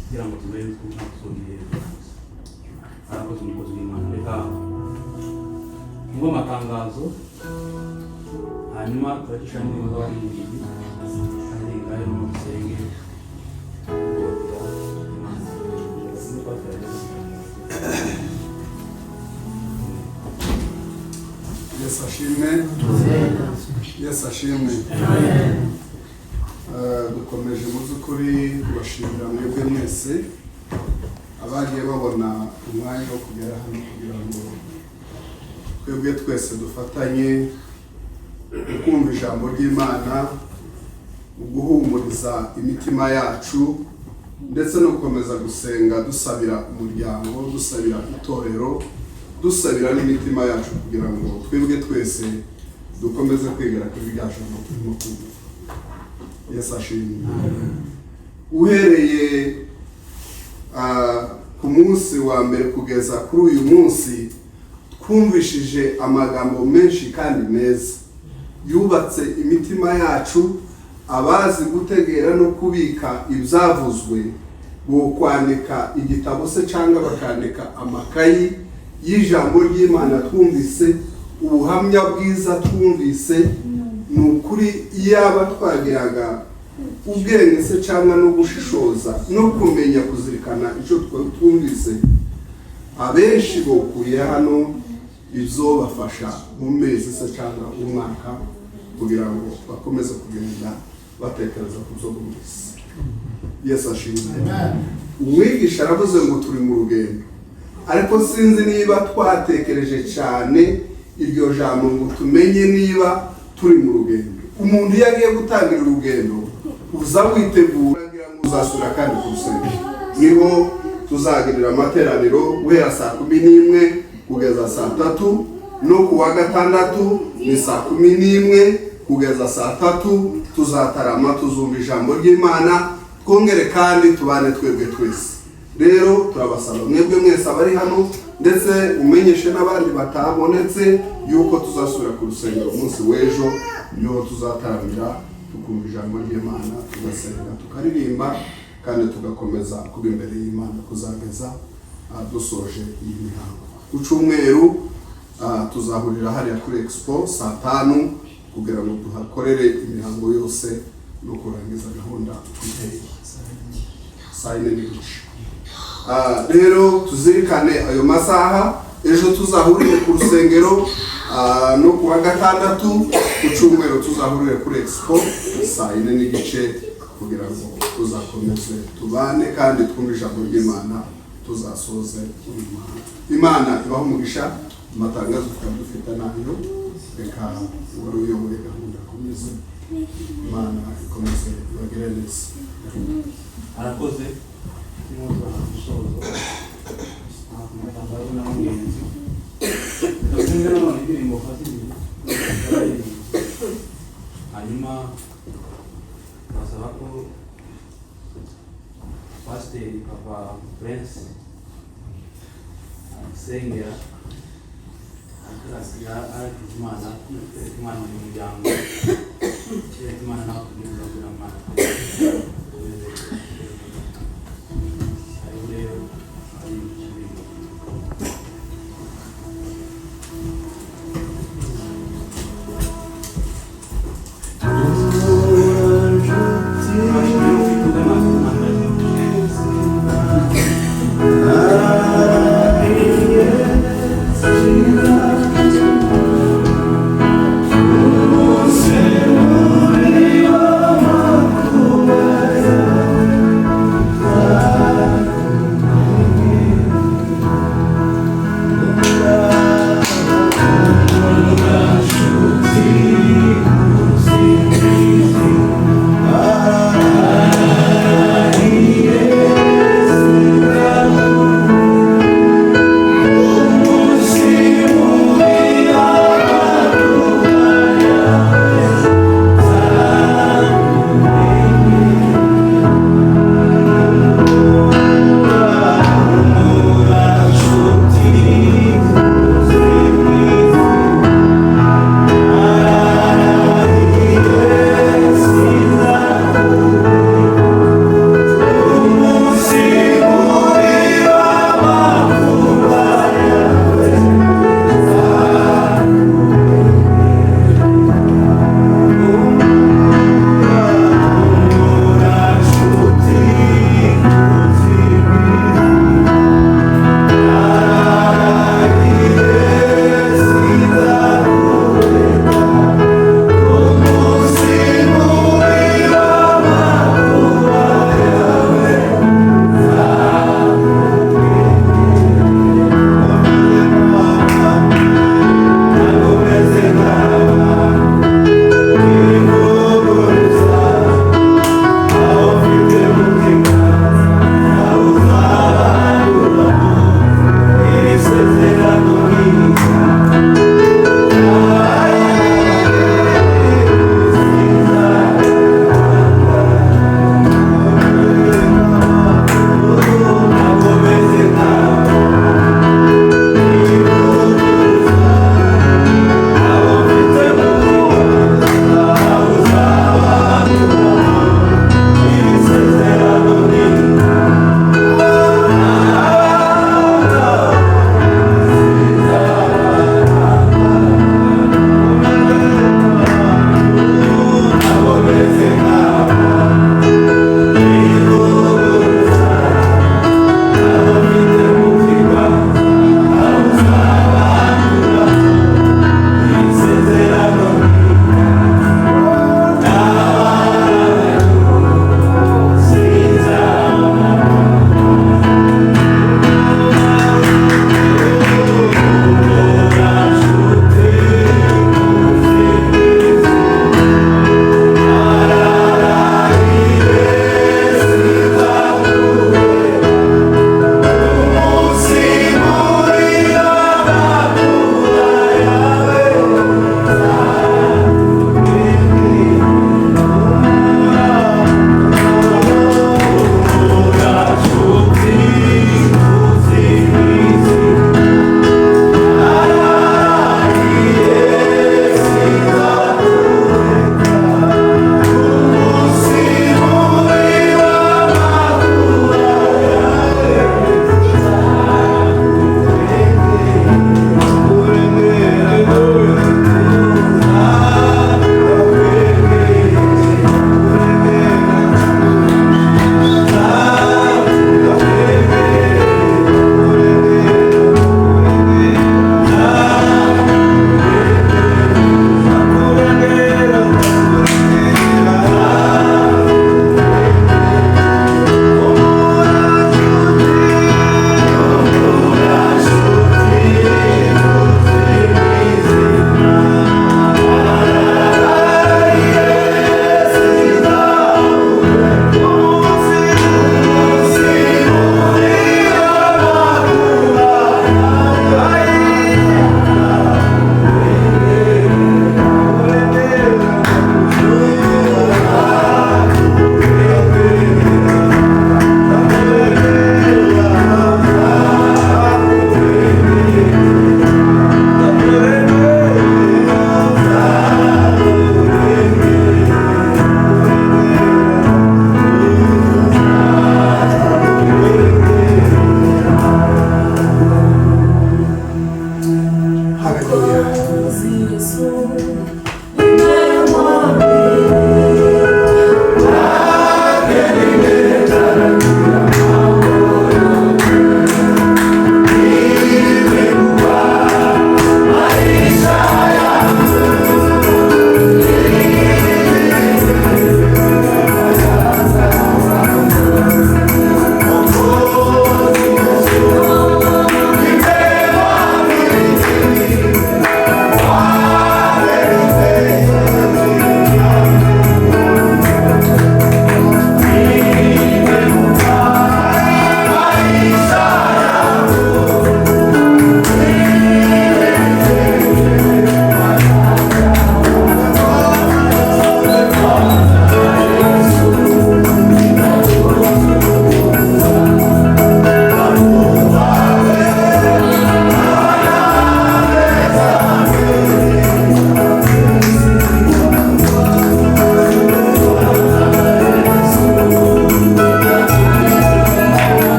kugira ngo tubere twuzuye. Arakoze umukozi w'Imana. Reka ngo amatangazo hanyuma turacisha n'indirimbo z'abaririmbyi arenga ayo mu rusenge. Yesu ashimwe. Yesu ashimwe. Dukomeje mu by'ukuri kubashimira mwebwe mwese abagiye babona umwanya wo kugera hano kugira ngo twebwe twese dufatanye kumva ijambo ry'Imana, guhumuriza imitima yacu, ndetse no gukomeza gusenga dusabira umuryango, dusabira itorero, dusabira n'imitima yacu kugira ngo twebwe twese dukomeze kwegera kuri rya jambo turimo kumva. Yesu ashimwe. Uhereye ku munsi wa mbere kugeza kuri uyu munsi twumvishije amagambo menshi kandi meza yubatse imitima yacu. Abazi gutegera no kubika ibyavuzwe bo kwandika igitabo se cyangwa bakandika amakayi y'ijambo ry'Imana twumvise, ubuhamya bwiza twumvise. Ni ukuri iyaba twagiraga ubwenge se cyangwa no gushishoza no kumenya kuzirikana icyo twumvise, abenshi bokuye hano bizobafasha mu mezi se cyangwa umwaka kugira ngo bakomeze kugenda batekereza ku byo bumvise. Yesu ashimwe. Umwigisha aravuze ngo turi mu rugendo, ariko sinzi niba twatekereje cyane iryo jambo ngo tumenye niba turi mu rugendo. Umuntu iyo agiye gutangira urugendo uza witegura kugira ngo uzasura kandi ku rusengero. Niho tuzagirira amateraniro guhera saa 11 kugeza saa 3, no kuwa gatandatu ni saa 11 kugeza saa 3. Tuzatarama tuzumva ijambo ry'Imana, twongere kandi tubane twebwe twese. Rero turabasaba mwebwe mwese abari hano, ndetse umenyeshe n'abandi batabonetse yuko tuzasubira ku rusengero umunsi w'ejo, niho tuzataramira tukumva ijambo ry'Imana, tugasenga, tukaririmba kandi tugakomeza kuba imbere y'Imana kuzageza dusoje iyi mihango. Ku cyumweru tuzahurira hariya kuri Expo saa 5 kugira ngo tuhakorere imihango yose no kurangiza gahunda twiteye saa 4:30. Rero tuzirikane ayo masaha. Ejo tuzahurire ku rusengero, no kuwa gatandatu. Ku cyumweru tuzahurire kuri Expo saa 4:30 kugira ngo tuzakomeze tubane kandi twumve ijambo ry'Imana, tuzasoze Imana ibaho umugisha. Amatangazo tukaba dufite nayo, reka wari uyoboye gahunda komeze. Imana ikomeze ibagire neza. Arakoze n'umuntu gusoza amatangazo n'amugenzi. Ndabona none indirimbo fazili hanyuma basaba ko Pasiteri Papa Prince asengera aragize imana imana mu muryango keretse imana nawe kugira imana ariho rero ari ikibintu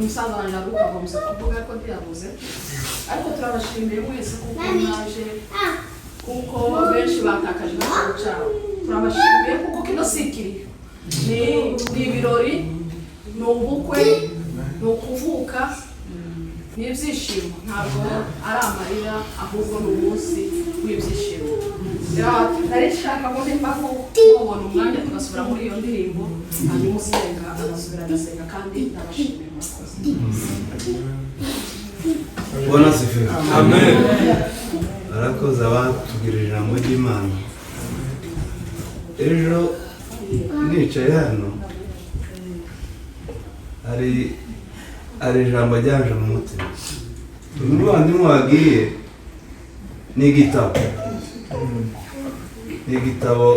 umusaza wanjye aruka akomeza kuvuga ko byabuze ariko turabashimiye mwese kuko mwaje kuko benshi batakaje icyaro cyabo turabashimiye kuko kino sikiri ni ibirori ni ubukwe ni ukuvuka ni ibyishimo ntabwo ari amarira ahubwo ni umunsi w'ibyishimo nari nshaka ngo nimba mubona umwanya tugasubira muri iyo ndirimbo hanyuma usenga agasubira agasenga kandi ndabashimiye Bwana sifiwe. Amen. Arakoze abatugirira ijambo ry'Imana. Ejo nicaye hano ari ijambo ryanje mu mutima. Umuvandimwe wagiye ni igitabo. Ni igitabo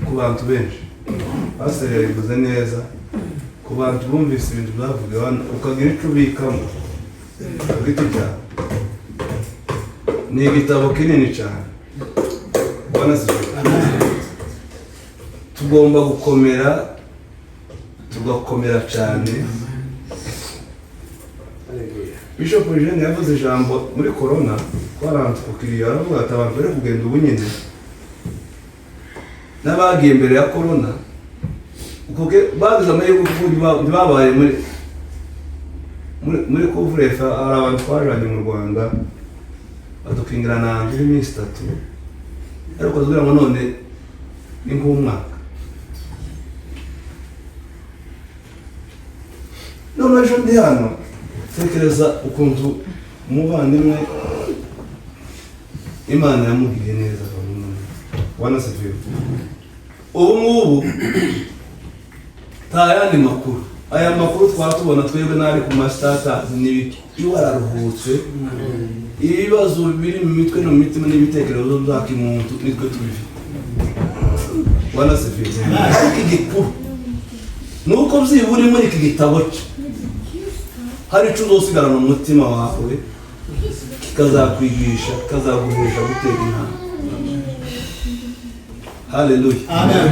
ku bantu benshi. Pastor yabivuze neza. Ku bantu bumvise ibintu bavuga ukagira icyo ubikamo giti cyawe ni igitabo kinini cyane Bwana sifiwe. Tugomba tugakomera cyane. Bishop Eugene yavuze ijambo muri corona twaranze kukiriya aravuga ati abantu bari kugenda ubu nyine n'abagiye mbere ya corona kuko bagize amahirwe kuko babaye muri couvre-feu hari abantu twajanye mu Rwanda badukingirana iminsi 3 ariko kugira ngo none ni nk'umwaka none ejo ndi hano tekereza ukuntu umuvandimwe Imana yamugiriye neza Bwana sifiwe. Ubu ngubu tayandi makuru aya makuru twatubona twebwe nari ku mastata n'ibiki iwe araruhutse ibibazo biri mu mitwe no mitima n'ibitekerezo by'akimuntu nitwe tubifite Bwana sifiwe. Iki gikuru nuko byiburi muri iki gitabo hari icyo uzosigara mu mutima wawe kikazakwigisha kikazaguhesha gutera intambwe. Hallelujah. Amen.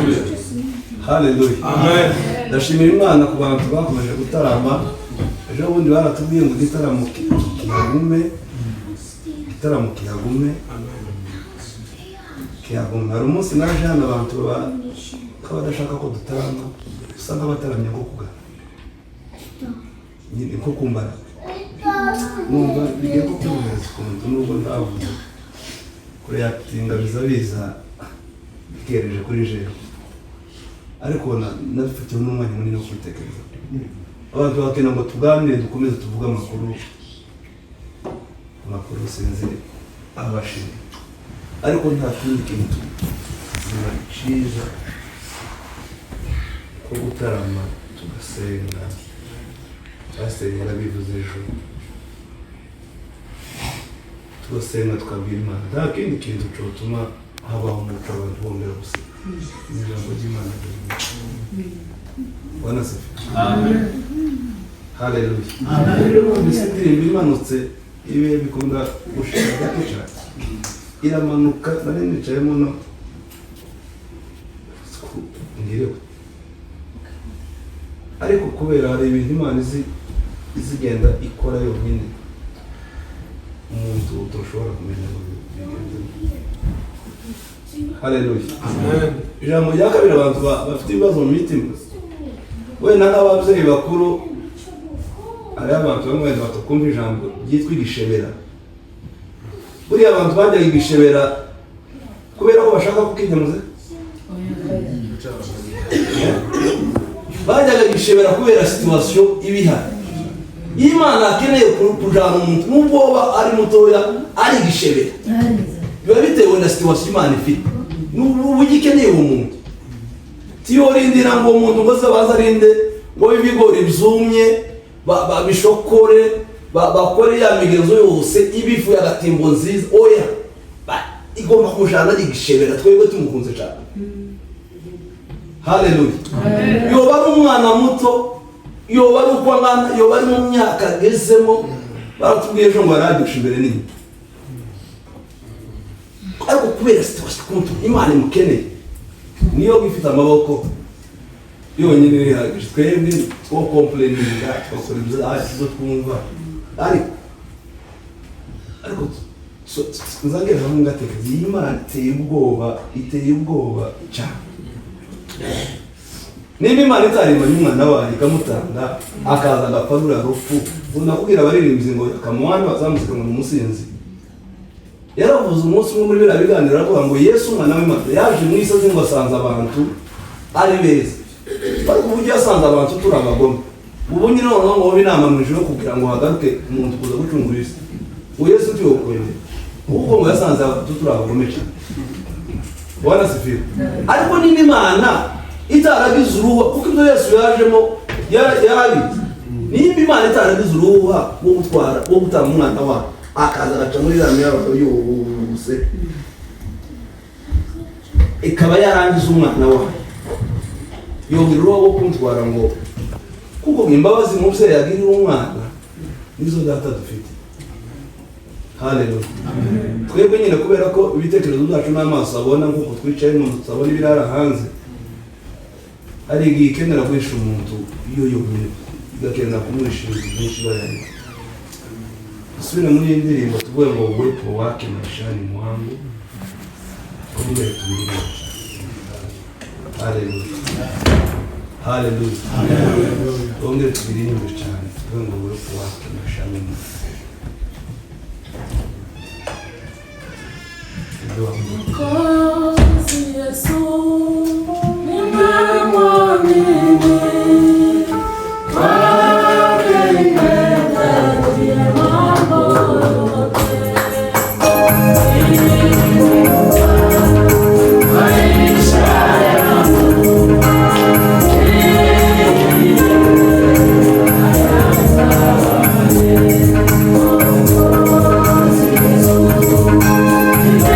Hallelujah. Amen. Ndashimira Imana ku bantu bakomeje gutarama. Ejo bundi baratubwiye ngo gitaramo kihagume. Gitaramo kihagume. Kihagume. Hari umunsi naje hano abantu badashaka ko dutarama. Usanga bataramye ngo kugana. Ni nko kumbara. Numva bigiye kubyumvira ukuntu nubwo ndavuze. Kuri yatinga biza bikereje kuri jewe. Ariko nafitiwe n'umwanya munini wo kwitekereza. Abantu bakena ngo tuganire dukomeze tuvuga amakuru sinzi abashimye. Ariko nta kindi kintu cyiza ko gutarama tugasenga. Pastor yarabivuze ejo. Tugasenga tukabwira Imana. Nta kindi kintu cyotuma habaho umuco abantu bongera gusa. Ijambo ry'Imana. Bwana sifiwe. Amen. Hallelujah. Amen. Ndirimbo imanutse ibe bikunda gushira gato cyane. Iramanuka nari nicayemo no ngirewe. Ariko kubera hari ibintu Imana izigenda ikora yonyine umuntu utoshobora kumenya ngo bigende. Hallelujah. Amen. Ijambo rya kabiri abantu bafite ibibazo mu mitima. Wenda n'ababyeyi bakuru ari abantu bamwe batakumva ijambo ryitwa igishebera. Buriya abantu bajyaga igishebera kubera ko bashaka kukinyamuza. Bajyaga igishebera kubera situation ibihari. Imana akeneye kujana umuntu nubwo ari mutoya ari igishebera. Biba bitewe na situation Imana ifite. Nubu gikeneye umuntu. Tiyorindira ngo umuntu ngo bazarinde ngo ibigori byumye babishokore bakore ya migenzo yose ibifu y'agatimbo nziza oya igomba kujana igishebera twebwe tumukunze cyane. Hallelujah. Yoba ari umwana muto yoba ari uko ngana yoba ari mu myaka gezemo baratubwiye ejo ngo aradusha imbere nini. Ariko kubera situation kuntu Imana imukeneye niyo gifite amaboko yonyine irihagije twebwe two kompleninga twakora ibyo twumva ariko nzagera hamwe ngatekereza iyi Imana iteye ubwoba cyane. Niba Imana itaremanye umwana wayo ikamutanga akaza agapfa ruriya rupfu, ndakubwira abaririmbyi ngo akamuhanda bazamuseka ngo ni umusinzi. Yaravuze umunsi umwe muri biriya biganiro aravuga ngo Yesu umwana w'Imana yaje mu isi azi ngo asanze abantu ari beza, ariko uburyo yasanze abantu turi abagome. Ubu nyine noneho ngo babe inama mu ijuru kugira ngo hagaruke umuntu kuza gucungura isi. Uwo Yesu tuyokwemera ubwo ngo yasanze abantu turi abagome cyane. Bwana sifiwe. Ariko niba Imana itaragize uruhu, kuko ibyo Yesu yajemo yarabizi. Niba Imana itaragize uruhu wo gutanga umwana wayo akaza agaca muri rami y'abantu yose, ikaba yarangiza umwana wayo yogira uruhu wo kumutwara ngo kuko imbabazi umubyeyi yagirira umwana nizo data dufite. Haleluya. Twebwe nyine kubera ko ibitekerezo byacu n'amaso abona nk'uko twicaye mu nzu abona ibirara hanze, hari igihe ikenera guhisha umuntu iyo yonyine igakenera kumuhisha ibintu byinshi bayarimo. Dusubire muri iyi ndirimbo tuvuge ngo uwepo wake maishani mwangu twongere tubiririmbe. Haleluya. Haleluya. Twongere tubiririmbe cyane tuvuge ngo uwepo wake maishani mwangu. Mwokozi Yesu nimemwamini, kwake nimetarajia mambo yote. Maisha yangu Mwokozi Yesu nimemwamini.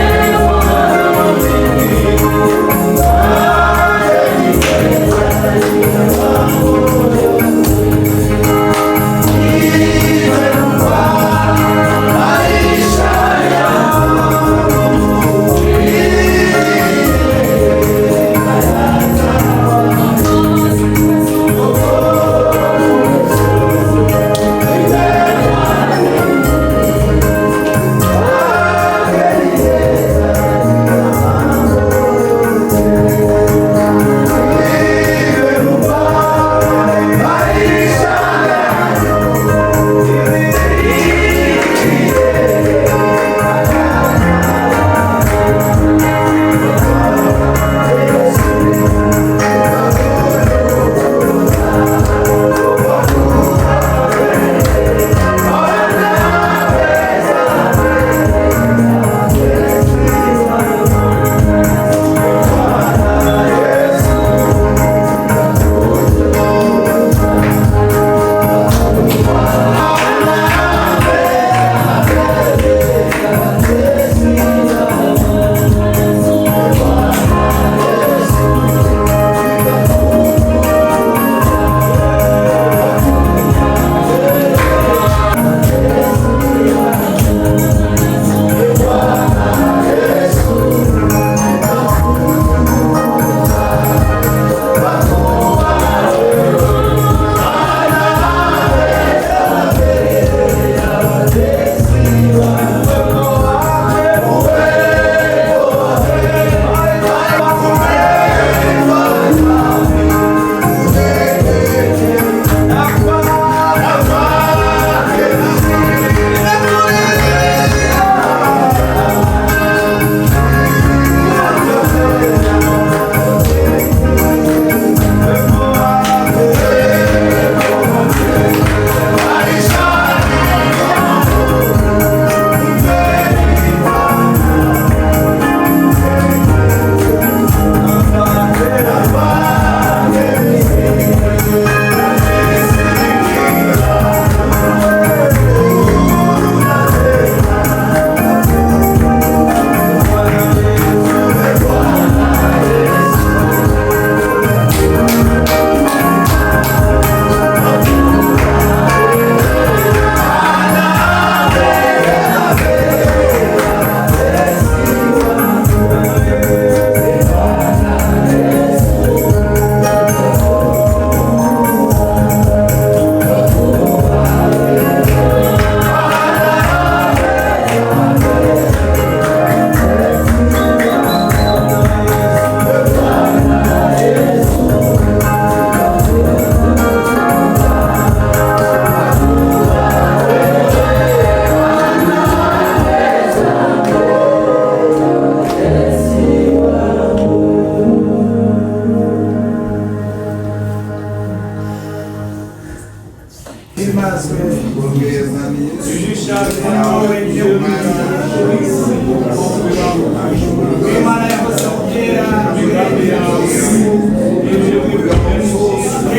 Imana yakoze kugera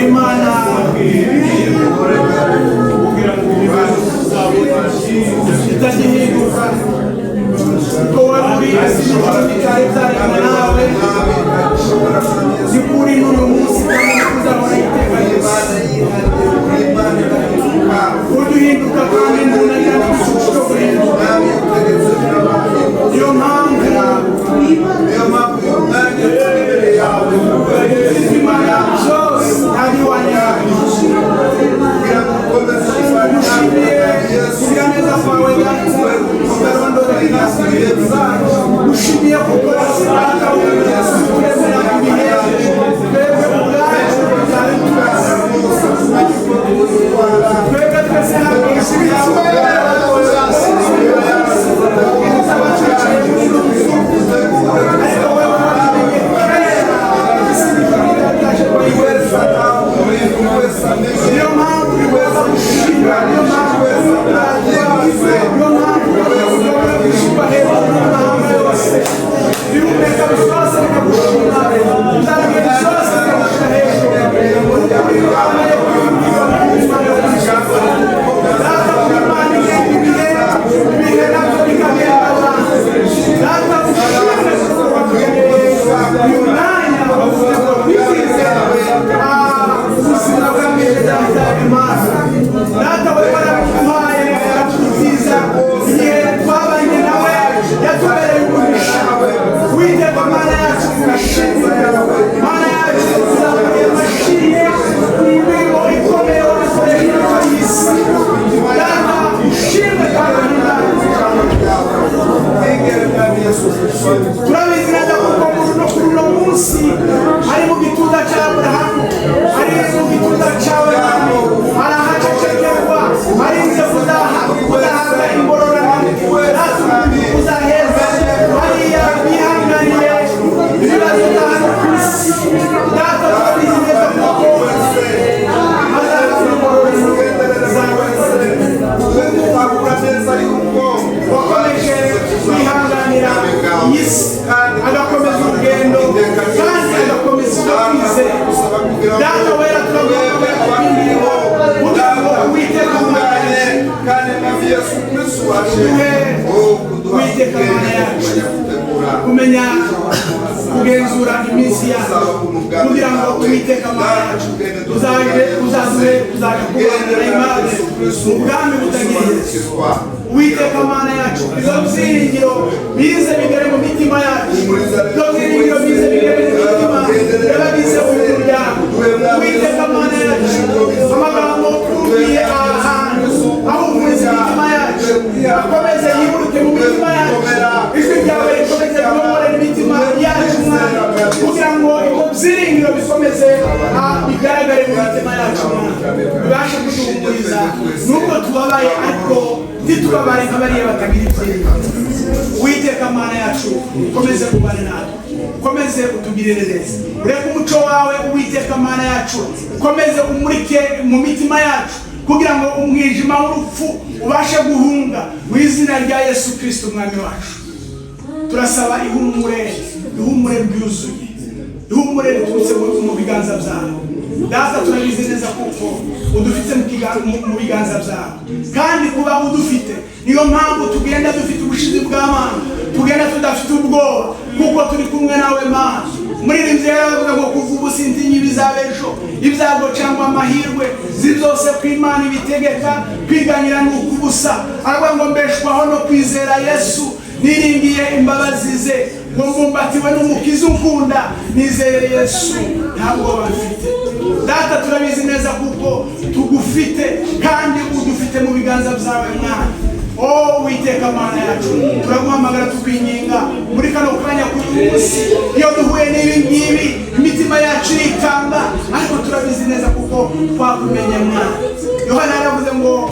Imana itagihinduka ko wari bitari byaremwe nawe zikuri n'uyu munsi kandi kuzahora iteka ryose uduhinduka kandi ntunagira n'igisubizo cyo guhinduka niyo mpamvu Imana byose ari wanyaye kugira neza kwawe ushimiye kuko wasanga uremera ibihe twebwe ubwacu twebwe twese ntabwo dushimira niyo mpamvu biweza gushimira niyo mpamvu gushimira hejuru y'amahanga yose bihumeka bisoza bikagushima inzara bisoza bikagushyira hejuru Imana yo kwiyumvira Imana yo kwishaka data Imana igenda ibihe nabyo bikagenda abantu data ushimire kuko watugeneye uyu mwanya bavuga ngo twizihize ubuzima bw'ameze data Imana data we barakuduhaye baratwizihiza igihe twabanye nawe yatubereye umugisha witeka Mana yacu turashimira Mana yacu tuzamuye amashimwe imirimo ikomeye wakoreye hirya y'isi data ushimwe kandi turabizi neza kuko kuri uno munsi ari mu gituza cya Aburahamu ari mu gituza cyawe arahacecekerwa arinze kuzahabwa ingororano uzaheza hariya bihanganiye ibibazo bya hano ku isi data turabizi neza kuko azahabwa ingororano zawe wakomeje kwihanganira iyi si agakomeza urugendo kandi agakomeza kwizera data wera turaguha kubw'ingingo kugira ngo Uwiteka Uwiteka Mana yacu kumenya kugenzura iminsi yacu kugira ngo Uwiteka Mana yacu uzaze kubana Imana ubwami butagira Uwiteka Mana yacu izo byiringiro bize bigere mu mitima yacu izo byiringiro bize bigere mu mitima reba bize mu muryango Uwiteka Mana yacu amagambo twumviye aha hantu ahumuriza imitima yacu akomeze yiburuke mu mitima yacu ijwi ryawe rikomeze ryomore n'imitima yacu mwana kugira ngo ibyo byiringiro bikomeze bigaragare mu mitima yacu bibashe kuduhumuriza nubwo tubabaye ariko ntitubabare nk'abariya batagira ibyiringiro Uwiteka Mana yacu ukomeze kubana natwe ukomeze utugirire neza ureke umuco wawe Uwiteka Mana yacu ukomeze umurike mu mitima yacu kugira ngo umwijima w'urupfu ubashe guhunga mu izina rya Yesu Kristo umwami wacu turasaba ihumure ryuzuye ihumure riturutse mu biganza byawe data turabizi neza kuko udufite mu biganza byawe kandi kuba udufite niyo mpamvu tugenda dufite ubushizi bw'amana tugenda tudafite ubwoba kuko turi kumwe nawe Mana umuririmbyi yaravuga ngo kuva ubu sintinya ibizaba ejo ibyago cyangwa amahirwe zose ko Imana ibitegeka kwiganyira ni ukubusa aravuga ngo mbeshwaho no kwizera Yesu niringiye imbabazi ze ngo mbumbatiwe n'umukiza ukunda nizeye Yesu ntabwo bafite data turabizi neza kuko tugufite kandi udufite mu biganza byawe Mwana Uwiteka Mana yacu turaguhamagara tukwinginga muri kano kanya kuri munsi iyo duhuye n'ibi ngibi imitima yacu irikanga ariko turabizi neza kuko twakumenye Mwana Yohana yaravuze ngo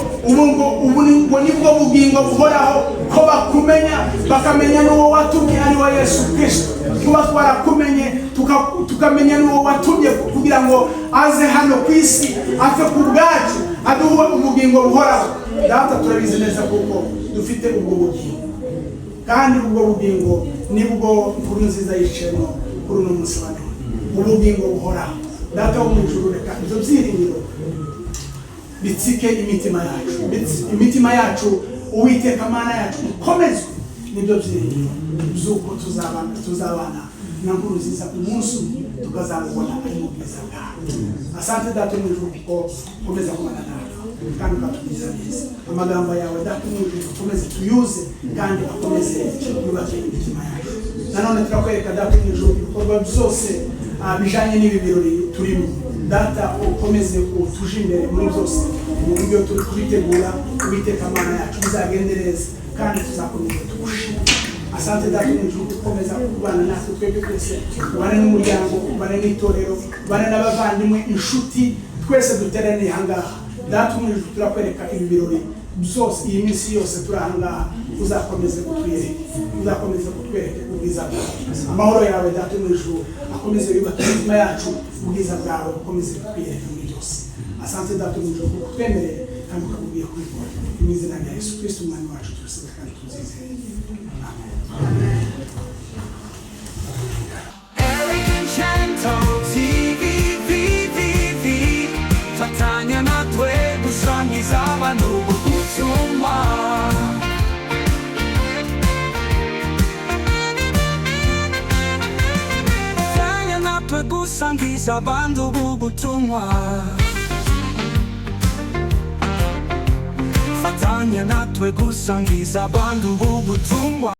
ubu nibwo bugingo buhoraho ko bakumenya bakamenya n'uwo watumye ari wa Yesu Kristo kuba twarakumenye tukamenya n'uwo watumye kugira ngo aze hano ku isi apfe ku bwacu aduhe ubugingo buhoraho data turabizi neza kuko dufite ubwo bugingo, kandi ubwo bugingo nibwo nkuru nziza yicayemo kuri uno munsi wa none, ubugingo buhoraho. Data wo mu ijuru, reka ibyo byiringiro bitsike imitima yacu Uwiteka Mana yacu, ukomezwe n'ibyo byiringiro by'uko tuzabana na nkuru nziza umunsi tukazamubona ari mu bwiza bwawe. Asante Data mu ijuru kuko ukomeza kubana natwe kandi ukatugiza neza. Amagambo yawe Data mu ijuru ukomeze tuyuze kandi akomeze yubake imitima yacu. Nanone turakwereka Data mu ijuru ibikorwa byose bijanye n'ibi birori turimo. Data ukomeze utuje imbere muri byose, mu buryo turi kubitegura. Uwiteka Mana yacu bizagende neza kandi tuzakomeza tugushima. Asante Data mu ijuru ukomeza kubana natwe twebwe twese, ubane n'umuryango, ubane n'itorero, ubane n'abavandimwe, inshuti, twese duteraniye ahangaha. Data mu ijuru turakwereka ibi birori byose, iyi minsi yose turi ahangaha, uzakomeze kutwereke ubwiza bwawe. Amahoro yawe Data mu ijuru akomeze yubake imitima yacu, ubwiza bwawe bukomeze kutwereka muri byose. Asante Data mu ijuru kuko twemereye kandi ukakubwiye kubikora. Mu izina rya Yesu Kristo umwami wacu turasaba kandi tuzizeye. Amen. Eric Enchanto TV, fatanya natwe gusangiza abantu ubutumwa. Fatanya natwe gusangiza abantu ubutumwa. Fatanya natwe gusangiza abantu ubutumwa.